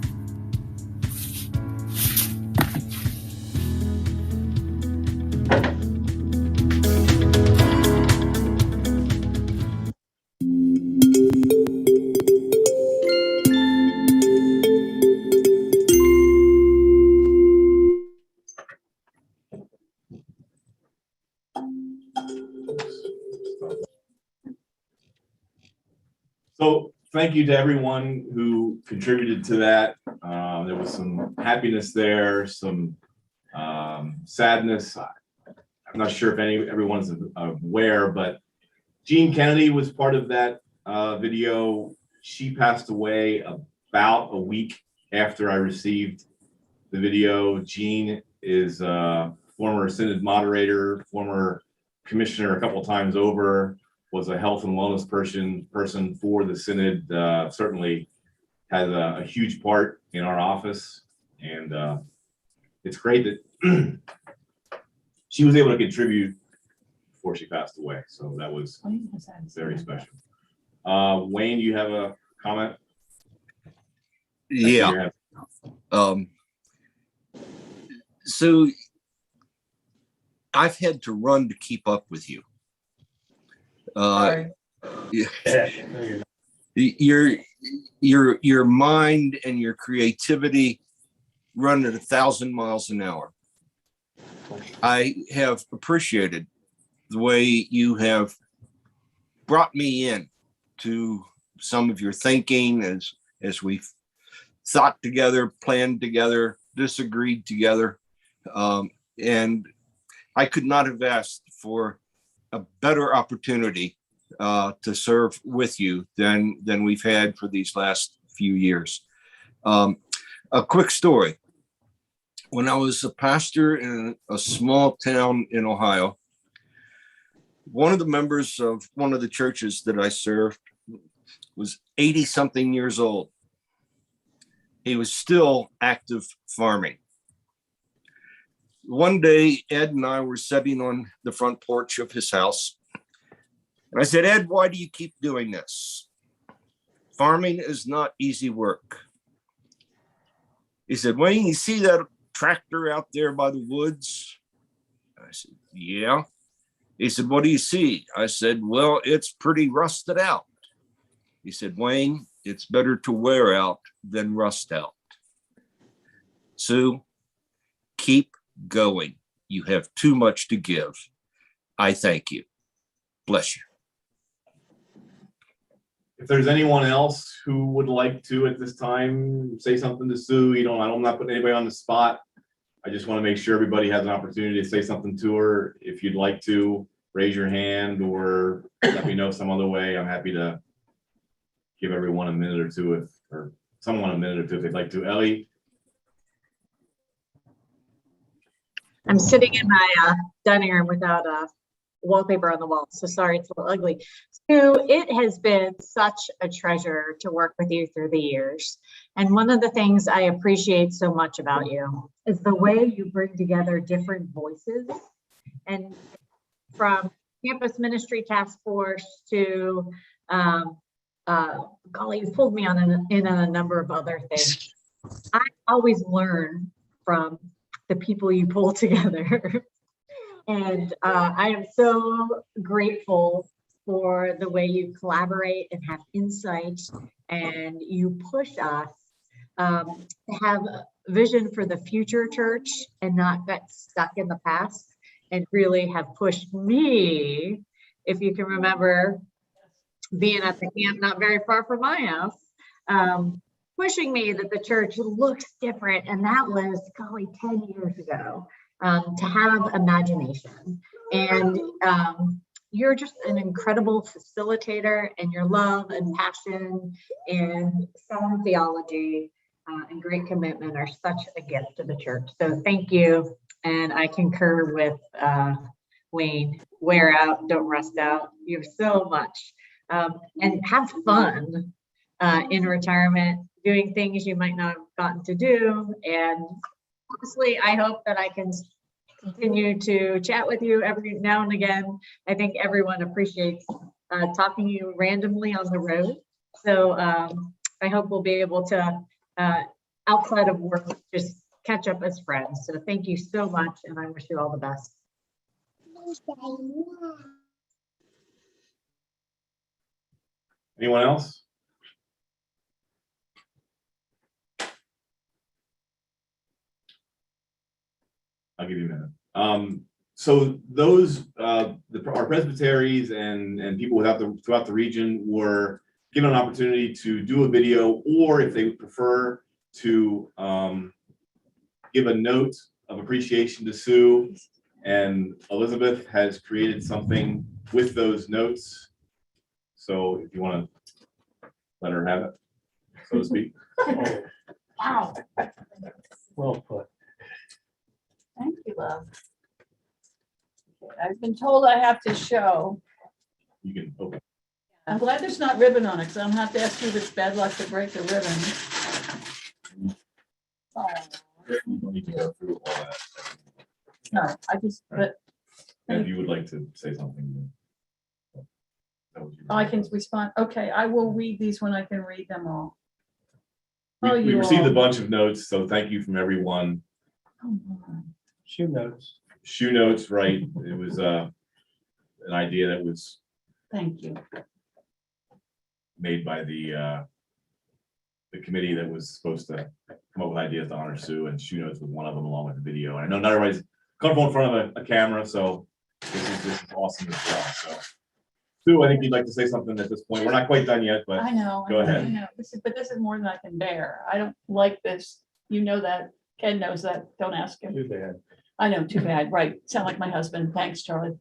So thank you to everyone who contributed to that. There was some happiness there, some sadness. I'm not sure if everyone's aware, but Jean Kennedy was part of that video. She passed away about a week after I received the video. Jean is a former Synod moderator, former commissioner a couple times over, was a health and wellness person for the Synod, certainly has a huge part in our office. And it's great that she was able to contribute before she passed away. So that was very special. Wayne, you have a comment? Yeah. So I've had to run to keep up with you. Your mind and your creativity run at 1,000 miles an hour. I have appreciated the way you have brought me in to some of your thinking as we've thought together, planned together, disagreed together. And I could not have asked for a better opportunity to serve with you than we've had for these last few years. A quick story. When I was a pastor in a small town in Ohio, one of the members of one of the churches that I served was 80-something years old. He was still active farming. One day, Ed and I were sitting on the front porch of his house. And I said, Ed, why do you keep doing this? Farming is not easy work. He said, Wayne, you see that tractor out there by the woods? I said, yeah. He said, what do you see? I said, well, it's pretty rusted out. He said, Wayne, it's better to wear out than rust out. Sue, keep going. You have too much to give. I thank you. Bless you. If there's anyone else who would like to at this time say something to Sue, I'm not putting anybody on the spot. I just want to make sure everybody has an opportunity to say something to her. If you'd like to, raise your hand or let me know some other way. I'm happy to give everyone a minute or two or someone a minute or two if they'd like to. Ellie? I'm sitting in my dining room without wallpaper on the wall, so sorry it's a little ugly. Sue, it has been such a treasure to work with you through the years. And one of the things I appreciate so much about you is the way you bring together different voices. And from campus ministry task force to, golly, you've pulled me in on a number of other things. I always learn from the people you pull together. And I am so grateful for the way you collaborate and have insight, and you push us to have a vision for the future church and not get stuck in the past, and really have pushed me, if you can remember being at the camp not very far from my house, pushing me that the church looks different. And that was, golly, 10 years ago. To have imagination, and you're just an incredible facilitator, and your love and passion and sound theology and great commitment are such a gift to the church. So thank you. And I concur with Wayne, wear out, don't rust out. You have so much, and have fun. in retirement, doing things you might not have gotten to do. And honestly, I hope that I can continue to chat with you every now and again. I think everyone appreciates talking to you randomly on the road. So I hope we'll be able to, outside of work, just catch up as friends. So thank you so much, and I wish you all the best. Anyone else? I'll give you a minute. So those our presbyteries and people throughout the region were given an opportunity to do a video, or if they would prefer to give a note of appreciation to Sue. And Elizabeth has created something with those notes. So if you want to let her have it, so to speak. Wow. Well put. Thank you, love. Okay, I've been told I have to show. You can open. I'm glad there's not ribbon on it, because I don't have to ask you if it's bad luck to break the ribbon. Oh. You don't need to go through all that. No, I just, but If you would like to say something. I can respond. Okay, I will read these when I can read them all. We received a bunch of notes, so thank you from everyone. Shoe notes. Shoe notes, right? It was an idea that was Thank you. made by the committee that was supposed to come up with ideas to honor Sue, and shoe notes was one of them, along with the video. And I know not everybody's comfortable in front of a camera, so this is awesome as well. So, Sue, I think you'd like to say something at this point. We're not quite done yet, but I know. Go ahead. I know. This is more than I can bear. I don't like this. You know that. Ken knows that. Don't ask him. Too bad. I know, too bad. Right. Sound like my husband. Thanks, Charlie.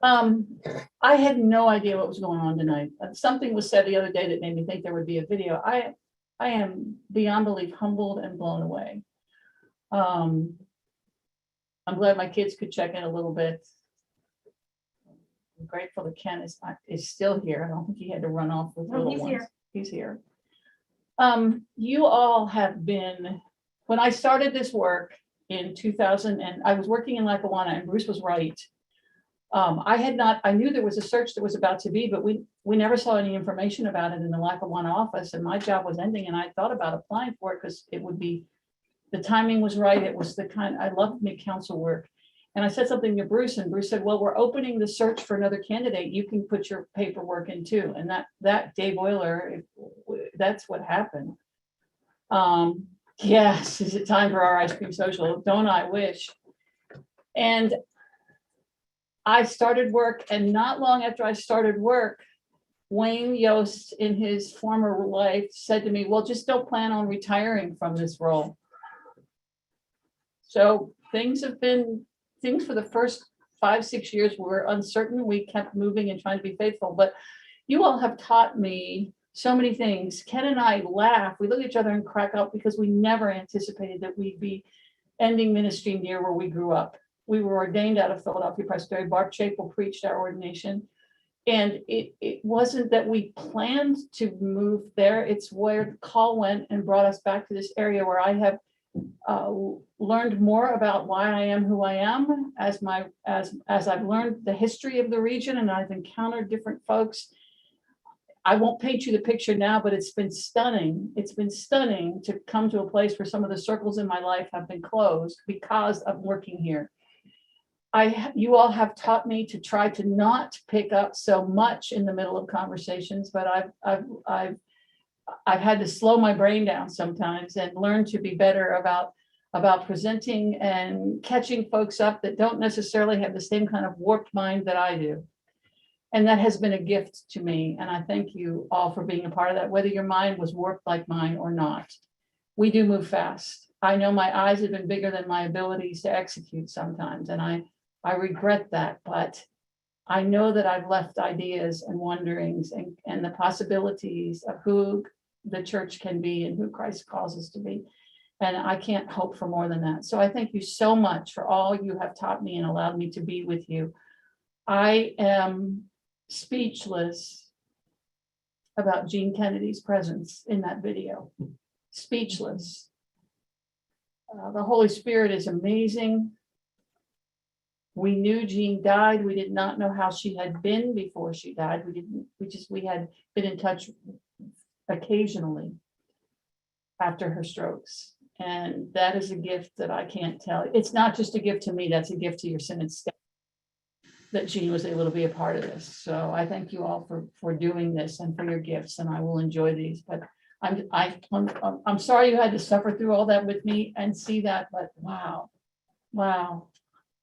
I had no idea what was going on tonight. Something was said the other day that made me think there would be a video. I am beyond belief humbled and blown away. I'm glad my kids could check in a little bit. I'm grateful that Ken is still here. I don't think he had to run off with little he's ones. here. He's here. You all have been, when I started this work in 2000, and I was working in Lackawanna, and Bruce was right. I knew there was a search that was about to be, but we never saw any information about it in the Lackawanna office, and my job was ending, and I thought about applying for it because it would be, the timing was right. It was the kind, I love mid-council work. And I said something to Bruce, and Bruce said, well, we're opening the search for another candidate. You can put your paperwork in too. And that Dave Euler, that's what happened. Yes, is it time for our ice cream social? Don't I wish? And I started work, and not long after I started work, Wayne Yost, in his former life, said to me, well, just don't plan on retiring from this role. So things for the first 5-6 years were uncertain. We kept moving and trying to be faithful, but you all have taught me so many things. Ken and I laugh. We look at each other and crack up because we never anticipated that we'd be ending ministry near where we grew up. We were ordained out of Philadelphia Presbytery. Bart Chapel preached our ordination. And it wasn't that we planned to move there. It's where the call went and brought us back to this area where I have learned more about why I am who I am as I've learned the history of the region, and I've encountered different folks. I won't paint you the picture now, but it's been stunning. It's been stunning to come to a place where some of the circles in my life have been closed because of working here. You all have taught me to try to not pick up so much in the middle of conversations, but I've had to slow my brain down sometimes and learn to be better about presenting and catching folks up that don't necessarily have the same kind of warped mind that I do. And that has been a gift to me. And I thank you all for being a part of that, whether your mind was warped like mine or not. We do move fast. I know my eyes have been bigger than my abilities to execute sometimes. And I regret that, but I know that I've left ideas and wonderings and the possibilities of who the church can be and who Christ calls us to be. And I can't hope for more than that. So I thank you so much for all you have taught me and allowed me to be with you. I am speechless about Gene Kennedy's presence in that video. Speechless. The Holy Spirit is amazing. We knew Jean died. We did not know how she had been before she died. We had been in touch occasionally after her strokes. And that is a gift that I can't tell. It's not just a gift to me, that's a gift to your Synod staff that Jean was able to be a part of this. So I thank you all for doing this and for your gifts, and I will enjoy these. But I'm sorry you had to suffer through all that with me and see that, but wow.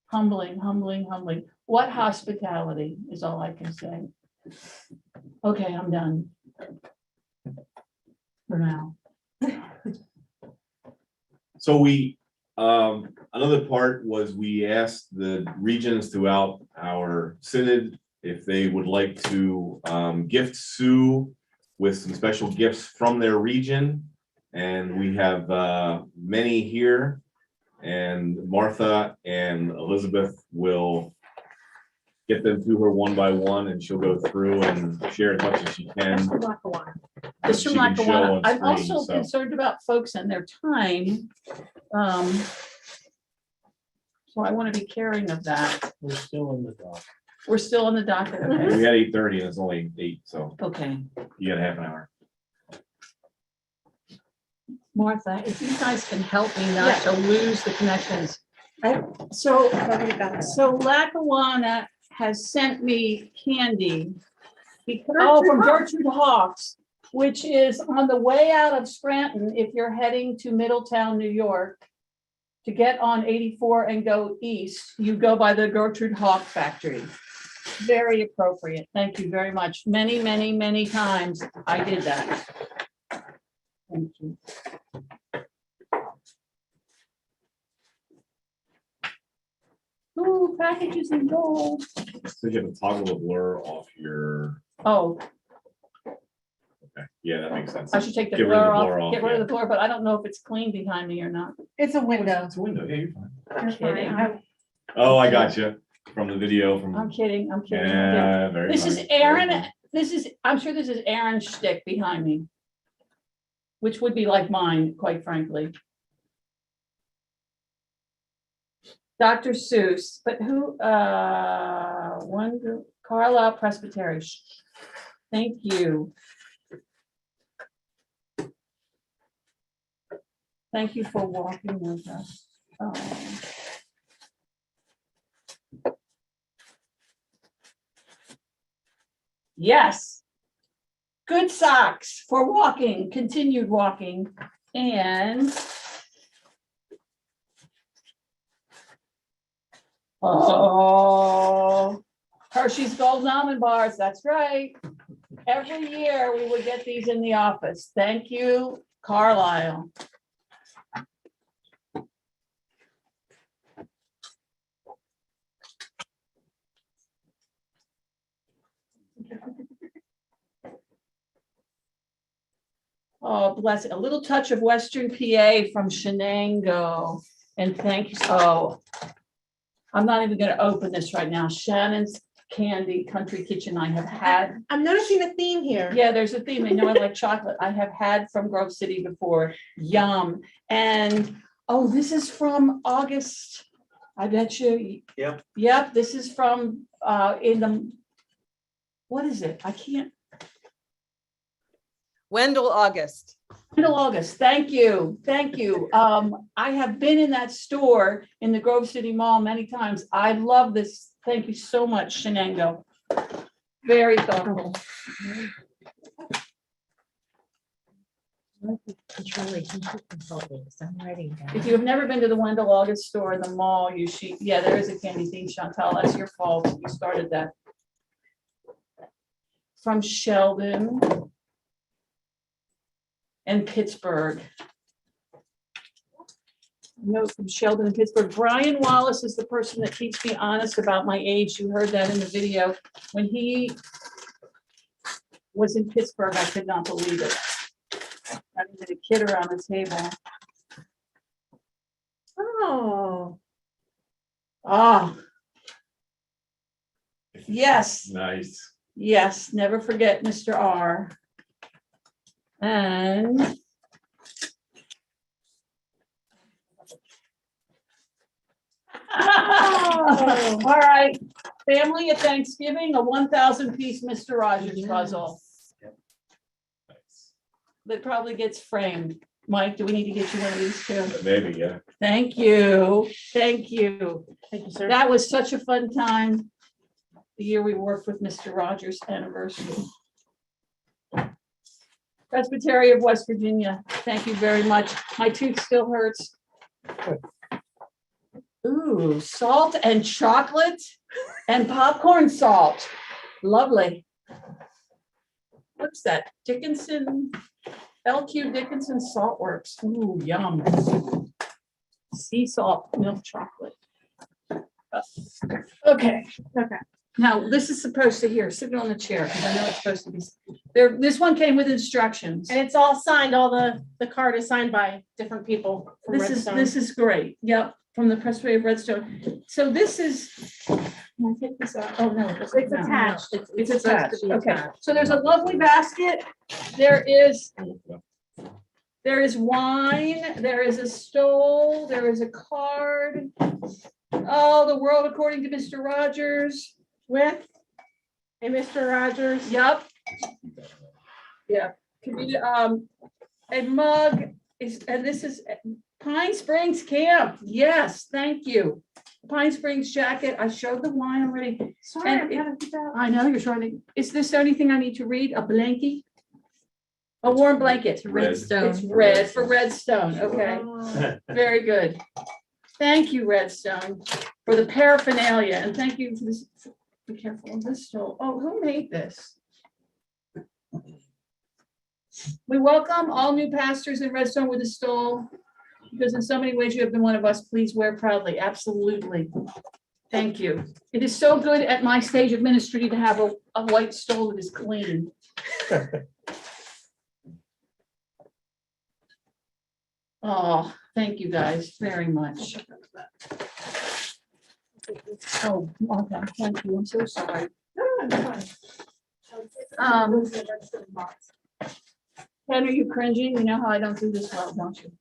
Humbling. What hospitality is all I can say. Okay, I'm done for now. So another part was we asked the regions throughout our synod if they would like to gift Sue with some special gifts from their region. And we have many here, and Martha and Elizabeth will get them to her one by one, and she'll go through and share as much as she can. It's from Lackawanna. I'm also concerned about folks and their time. So I want to be caring of that. We're still in the dock. We're still on the docket. Okay. We had 8:30 and it's only 8, so Okay. you got half an hour. Martha, if you guys can help me not to lose the connections. So Lackawanna has sent me candy. From Gertrude Hawks, which is on the way out of Scranton. If you're heading to Middletown, New York, to get on 84 and go east, you go by the Gertrude Hawk factory. Very appropriate. Thank you very much. Many times I did that. Thank you. Ooh, packages and gold. So you have to toggle the blur off your. Oh, Okay, yeah, that makes sense. I should take the Get rid blur of the off, blur off, get rid yeah. of the blur, but I don't know if it's clean behind me or not. It's a window. It's a window, yeah, you're fine. I'm kidding. Oh, I got you from the video from. I'm kidding. Yeah, very This is funny. Aaron. I'm sure this is Aaron's shtick behind me, which would be like mine, quite frankly. Dr. Seuss, but who, Carlisle Presbytery. Thank you. Thank you for walking with us. Yes. Good socks for walking, continued walking, and Hershey's Golden Almond Bars, that's right. Every year we would get these in the office. Thank you, Carlisle. Oh, bless it. A little touch of Western PA from Shenango. And thank you. Oh, I'm not even going to open this right now. Shannon's Candy Country Kitchen I have had. I'm noticing a theme here. Yeah, there's a theme. I know I like chocolate. I have had from Grove City before. Yum. And oh, this is from August. I bet you. Yep. Yep. This is from what is it? I can't. Wendell August. Wendell August. Thank you. Thank you. I have been in that store in the Grove City Mall many times. I love this. Thank you so much, Shenango. Very thoughtful. If you have never been to the Wendell August store in the mall, yeah, there is a candy theme, Chantal. That's your fault. You started that. From Sheldon and Pittsburgh. Note from Sheldon and Pittsburgh. Brian Wallace is the person that keeps me honest about my age. You heard that in the video. When he was in Pittsburgh, I could not believe it. Having a kid around the table. Oh. Ah. Yes. Nice. Yes. Never forget Mr. R. And all right, family at Thanksgiving, a 1,000 piece Mr. Rogers puzzle. That probably gets framed. Mike, do we need to get you one of these too? Maybe, yeah. Thank you. Thank you. Thank you, sir. That was such a fun time. The year we worked with Mr. Rogers' anniversary. Presbytery of West Virginia, thank you very much. My tooth still hurts. Ooh, salt and chocolate and popcorn salt. Lovely. What's that? Dickinson, LQ Dickinson Salt Works. Ooh, yum. Sea salt milk chocolate. Okay. Now, this is supposed to here, sit on the chair, because I know it's supposed to be there. This one came with instructions. And it's all signed, all the card is signed by different people from Redstone. This is great. Yep, from the Presbytery of Redstone. So this is, can I take this out? Oh, no, it's attached. It's attached. Okay, so there's a lovely basket. There is wine, there is a stole, there is a card. Oh, the world according to Mr. Rogers. With a Mr. Rogers. Yep. Yeah. A mug is, and this is Pine Springs Camp. Yes, thank you. Pine Springs jacket. I showed the wine already. Sorry, And I know you're trying to. Is this anything I need to read? A blankie? A warm blanket. Redstone. It's red for Redstone. Okay. Very good. Thank you, Redstone, for the paraphernalia, and thank you for this. Be careful of this stole. Oh, who made this? We welcome all new pastors in Redstone with a stole, because in so many ways you have been one of us. Please wear proudly. Absolutely. Thank you. It is so good at my stage of ministry to have a white stole that is clean. Oh, thank you guys very much. Oh, okay, thank you. I'm so sorry. Ken, are you cringing? You know how I don't do this well, don't you?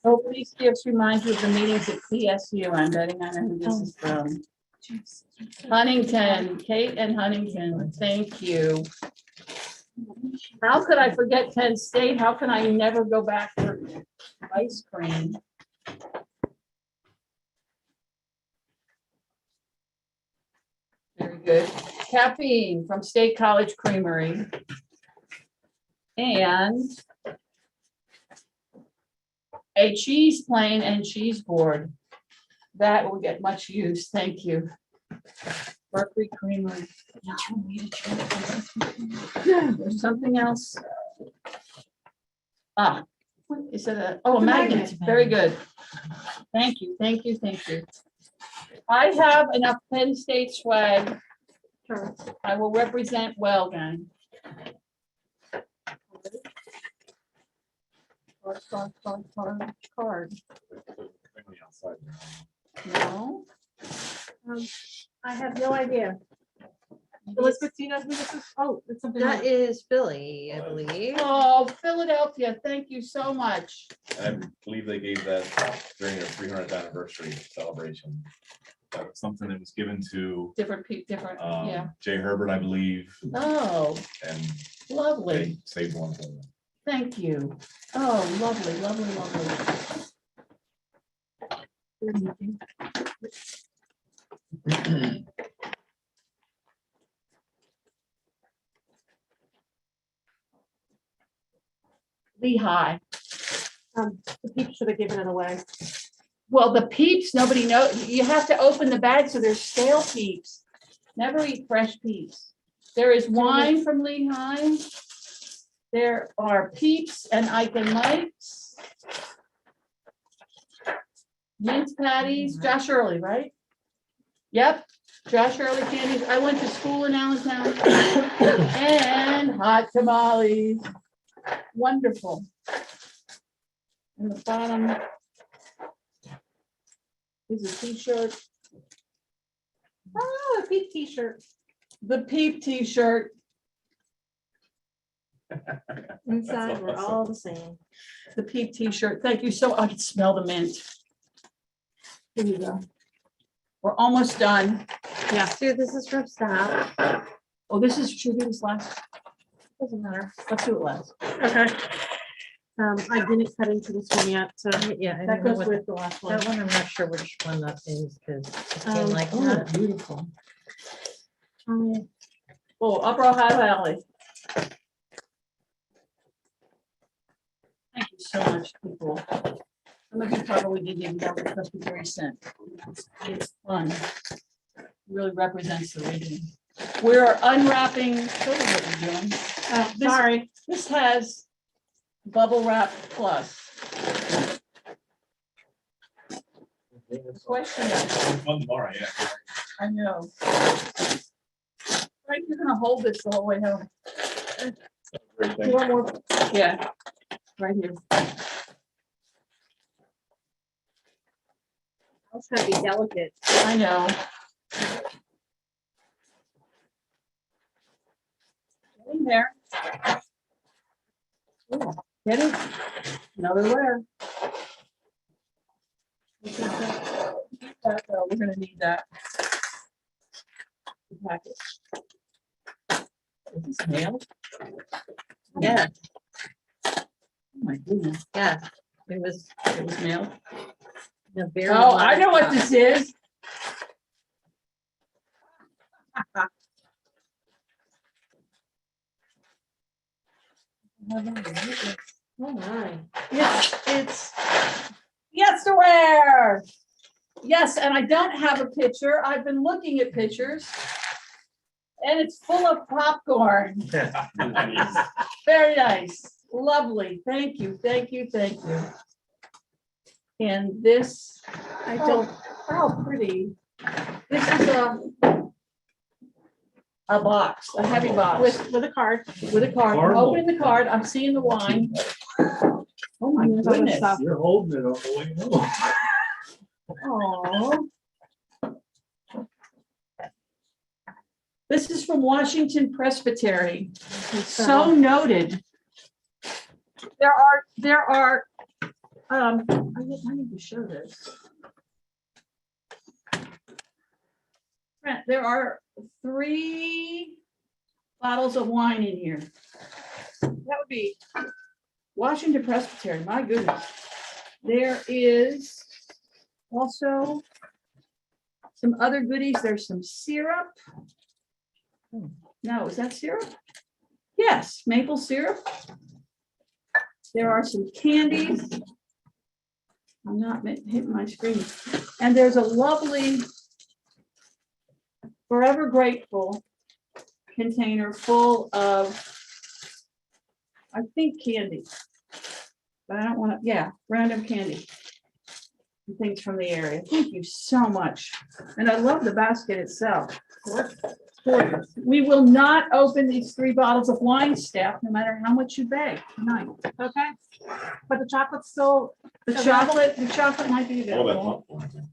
Oh, please gifts remind you of the meetings at PSU. I'm betting I know who this is from. Huntington, Kate and Huntington, thank you. How could I forget Penn State? How can I never go back for ice cream? Very good. Caffeine from State College Creamery. And a cheese plane and cheese board. That will get much use. Thank you. Berkeley Creamery. There's something else. Ah, what is it? A magnet. Very good. Thank you. Thank you. Thank you. I have enough Penn State swag. I will represent well, gang. Card. No. I have no idea. Elizabeth, do you know who this is? Oh, it's something. That is Billy, I believe. Oh, Philadelphia, thank you so much. I believe they gave that during their 300th anniversary celebration. That was something that was given to Different, yeah. Jay Herbert, I believe. Oh, And lovely. they saved one for them. Thank you. Oh, lovely, lovely, lovely. Lehigh. The people should have given it away. Well, the peeps, nobody knows. You have to open the bag, so there's stale peeps. Never eat fresh peeps. There is wine from Lehigh. There are peeps and Ike and Mike's. Mince patties, Josh Early, right? Yep, Josh Early candies. I went to school in Allentown. And hot tamales. Wonderful. And the bottom is a t-shirt. Oh, a pink t-shirt. The Peep T-shirt. Inside, we're all the same. The Peep T-shirt. Thank you so. I can smell the mint. Here you go. We're almost done. Yeah. Sue, this is from staff. Oh, this is, should we do this last? Doesn't matter. Let's do it last. Okay. I didn't cut into this one yet, so yeah. That goes with the last one. That one, I'm not sure which one that is, because it came Um, like oh, that. beautiful. Oh, Upper Ohio Valley. Thank you so much, people. Some of you probably didn't even know what Presbytery sent. It's fun. Really represents the region. We're unwrapping, show me what you're doing. Sorry. This has Bubble Wrap Plus. Question. Fun tomorrow, yeah. I know. Right, you're gonna hold this the whole way home. Great, You want more? Yeah, right here. It's gonna be delicate. I know. Get in there. Ooh, get it? Another layer. We're gonna need that. Package. Is this mailed? Yeah. Oh my goodness. Yeah. It was mailed. a very. Oh, I large know what box. this is. Oh my. It's yes to wear. Yes, and I don't have a picture. I've been looking at pictures. And it's full of popcorn. Very nice. Lovely. Thank you. Thank you. Thank you. And this, I don't, how pretty. This is a box, a heavy box. With a card. With a card. I'm Caramel. opening the card. I'm seeing the wine. Oh my goodness. You're holding it all the way home. Oh. This is from Washington Presbytery. So noted. There are, I need to show this. There are 3 bottles of wine in here. That would be Washington Presbytery, my goodness. There is also some other goodies. There's some syrup. No, is that syrup? Yes, maple syrup. There are some candies. I'm not hitting my screen. And there's a lovely Forever Grateful container full of, I think, candy. But I don't want to, yeah, random candy. And things from the area. Thank you so much. And I love the basket itself. Gorgeous. We will not open these 3 bottles of wine, staff, no matter how much you beg tonight. Okay. But the chocolate's still. The chocolate might be All that available. popcorn.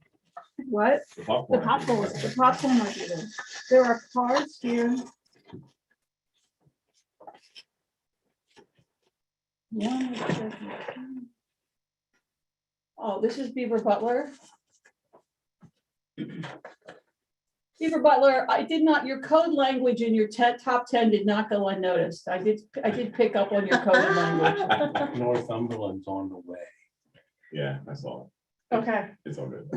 What? The The popcorn. popcorn. Might be there. There are cards here. Oh, this is Beaver Butler. Beaver Butler, I did not, your code language in your top 10 did not go unnoticed. I did pick up on your code language. Northumberland's on the way. Yeah, I saw it. Okay, It's all good.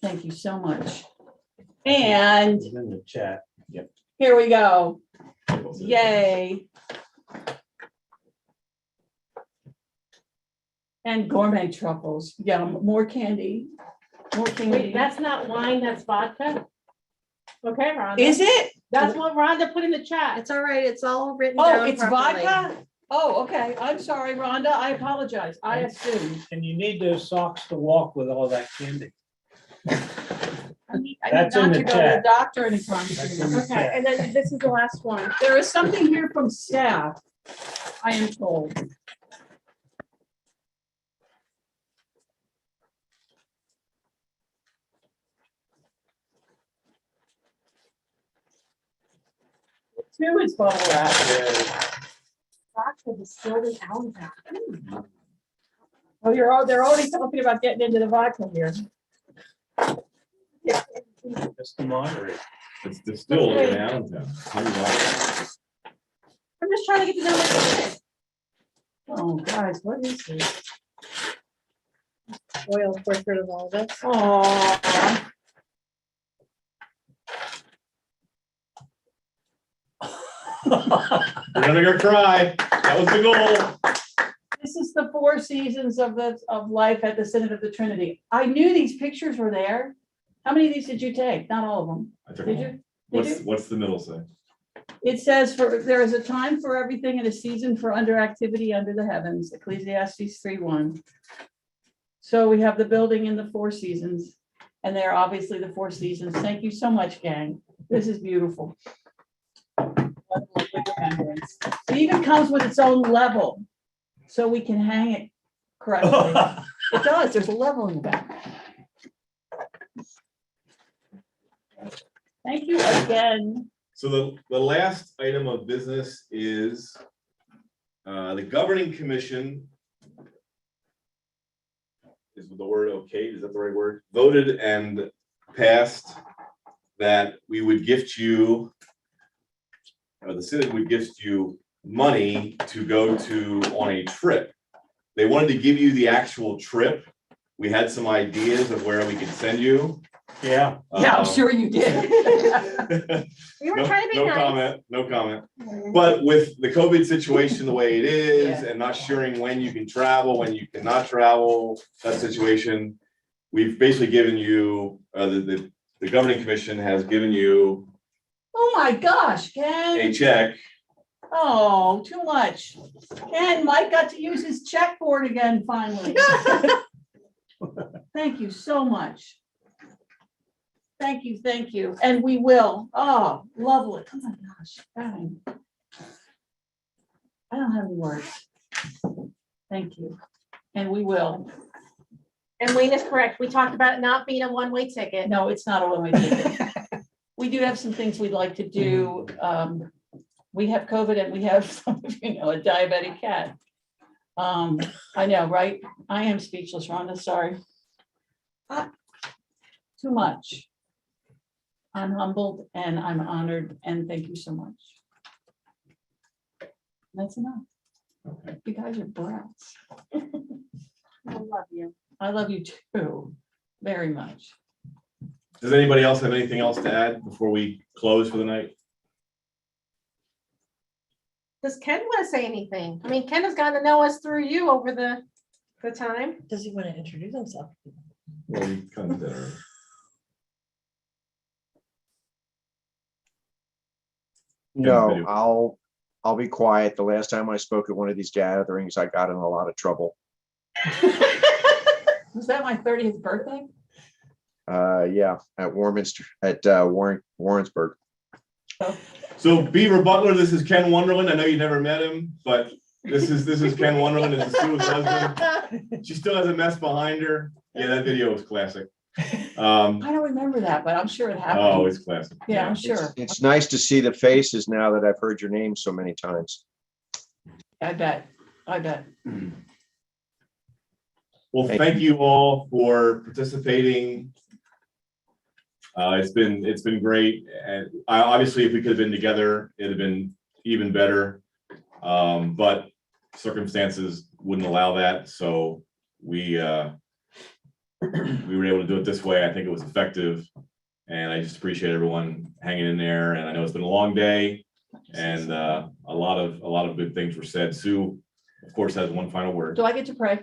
thank you so much. And It's in the chat. Yep. here we go. Yay. And gourmet truffles. Yeah, more candy. More candy. Wait, that's not wine, that's vodka? Okay, Rhonda. Is it? That's what Rhonda put in the chat. It's all right. It's all written down. Oh, it's properly. vodka? Oh, okay. I'm sorry, Rhonda. I apologize. I assumed. And you need those socks to walk with all that candy. I need That's in not the to go to chat. the doctor anytime That's soon. in the Okay, chat. and then this is the last one. There is something here from staff, I am told. Two is bubble wrap. Vodka distilled in Allentown. Oh, they're already talking about getting into the vodka here. Just to moderate. It's distilled in Allentown. I'm just trying to get to know my Oh, guys, what is this? oil portrait of all this. Oh. We're gonna go cry. That was the goal. This is the 4 seasons of life at the Synod of the Trinity. I knew these pictures were there. How many of these did you take? Not all of them. I took Did all. you? Did you? What's the middle say? It says, there is a time for everything and a season for activity under the heavens, Ecclesiastes 3:1. So we have the building in the 4 seasons, and they're obviously the 4 seasons. Thank you so much, gang. This is beautiful. What a lovely remembrance. It even comes with its own level, so we can hang it correctly. It does, there's a level in the back. Thank you again. So the last item of business is the governing commission. Is the word okay? Is that the right word? Voted and passed that we would gift you, or the Synod would gift you money to go on a trip. They wanted to give you the actual trip. We had some ideas of where we could send you. Yeah. Yeah, I'm sure you did. We were trying to be nice. No comment. But with the COVID situation the way it is, Yeah. and not sure when you can travel, when you cannot travel, that situation, we've basically given you, the governing commission has given you Oh my gosh, Ken. a check. Oh, too much. Ken, Mike got to use his checkboard again finally. Thank you so much. Thank you. And we will. Oh, lovely. Oh my gosh. Dang. I don't have any words. Thank you. And we will. And Wayne is correct. We talked about it not being a one-way ticket. No, it's not a one-way ticket. We do have some things we'd like to do. We have COVID and we have, some of you know, a diabetic cat. I know, right? I am speechless, Rhonda, sorry. Too much. I'm humbled and I'm honored and thank you so much. That's enough. Okay. You guys are brats. I love you. I love you too, very much. Does anybody else have anything else to add before we close for the night? Does Ken want to say anything? I mean, Ken has gotten to know us through you over the time. Does he want to introduce himself? Well, we kind of did already. No, I'll be quiet. The last time I spoke at one of these gatherings, I got in a lot of trouble. Was that my 30th birthday? Yeah, at Warrensburg. So Beaver Butler, this is Ken Wonderland. I know you never met him, but this is Ken Wonderland. This is Sue's husband. She still has a mess behind her. Yeah, that video was classic. I don't remember that, but I'm sure it happened. Oh, it's classic. Yeah, I'm sure. It's nice to see the faces now that I've heard your name so many times. I bet. Well, thank you all for participating. It's been great, and obviously, if we could have been together, it'd have been even better. But circumstances wouldn't allow that, so we were able to do it this way. I think it was effective, and I just appreciate everyone hanging in there. And I know it's been a long day, and a lot of good things were said. Sue, of course, has one final word. Do I get to pray?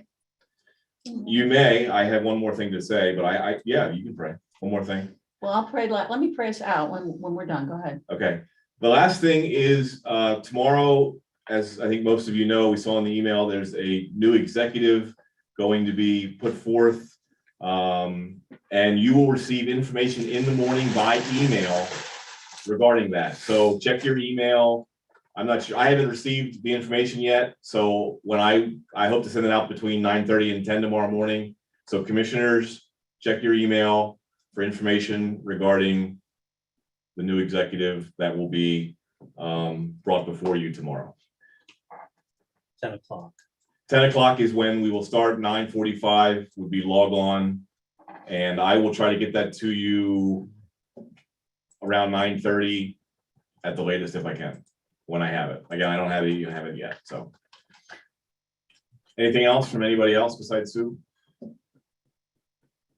You may. I have one more thing to say, but yeah, you can pray. One more thing. Well, I'll pray. Let me pray us out when we're done. Go ahead. Okay. The last thing is tomorrow, as I think most of you know, we saw in the email, there's a new executive going to be put forth. And you will receive information in the morning by email regarding that. So check your email. I'm not sure. I haven't received the information yet. So when I hope to send it out between 9:30 and 10 tomorrow morning. So commissioners, check your email for information regarding the new executive that will be brought before you tomorrow. 10 o'clock. 10 o'clock is when we will start. 9:45 would be log on. And I will try to get that to you around 9:30 at the latest if I can, when I have it. Again, I don't have it yet, so. Anything else from anybody else besides Sue?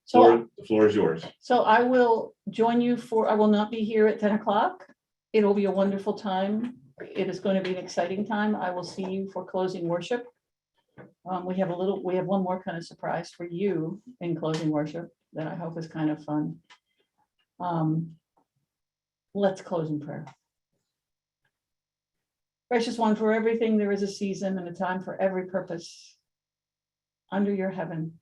So, The floor is yours. so I will join you I will not be here at 10 o'clock. It'll be a wonderful time. It is going to be an exciting time. I will see you for closing worship. We have one more kind of surprise for you in closing worship that I hope is kind of fun. Let's close in prayer. Gracious one, for everything there is a season and a time for every purpose under your heaven.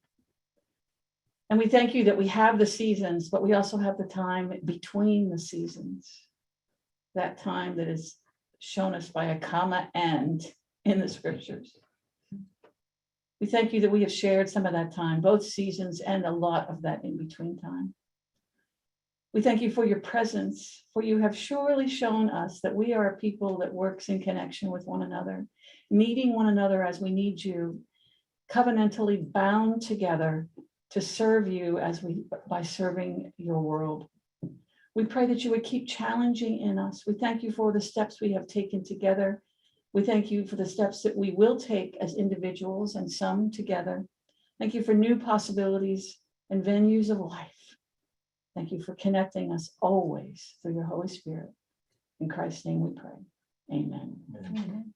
And we thank you that we have the seasons, but we also have the time between the seasons. That time that is shown us by a comma and in the scriptures. We thank you that we have shared some of that time, both seasons and a lot of that in between time. We thank you for your presence, for you have surely shown us that we are a people that works in connection with one another, needing one another as we need you, covenantally bound together to serve you by serving your world. We pray that you would keep challenging in us. We thank you for the steps we have taken together. We thank you for the steps that we will take as individuals and some together. Thank you for new possibilities and venues of life. Thank you for connecting us always through your Holy Spirit. In Christ's name we pray. Amen. Amen.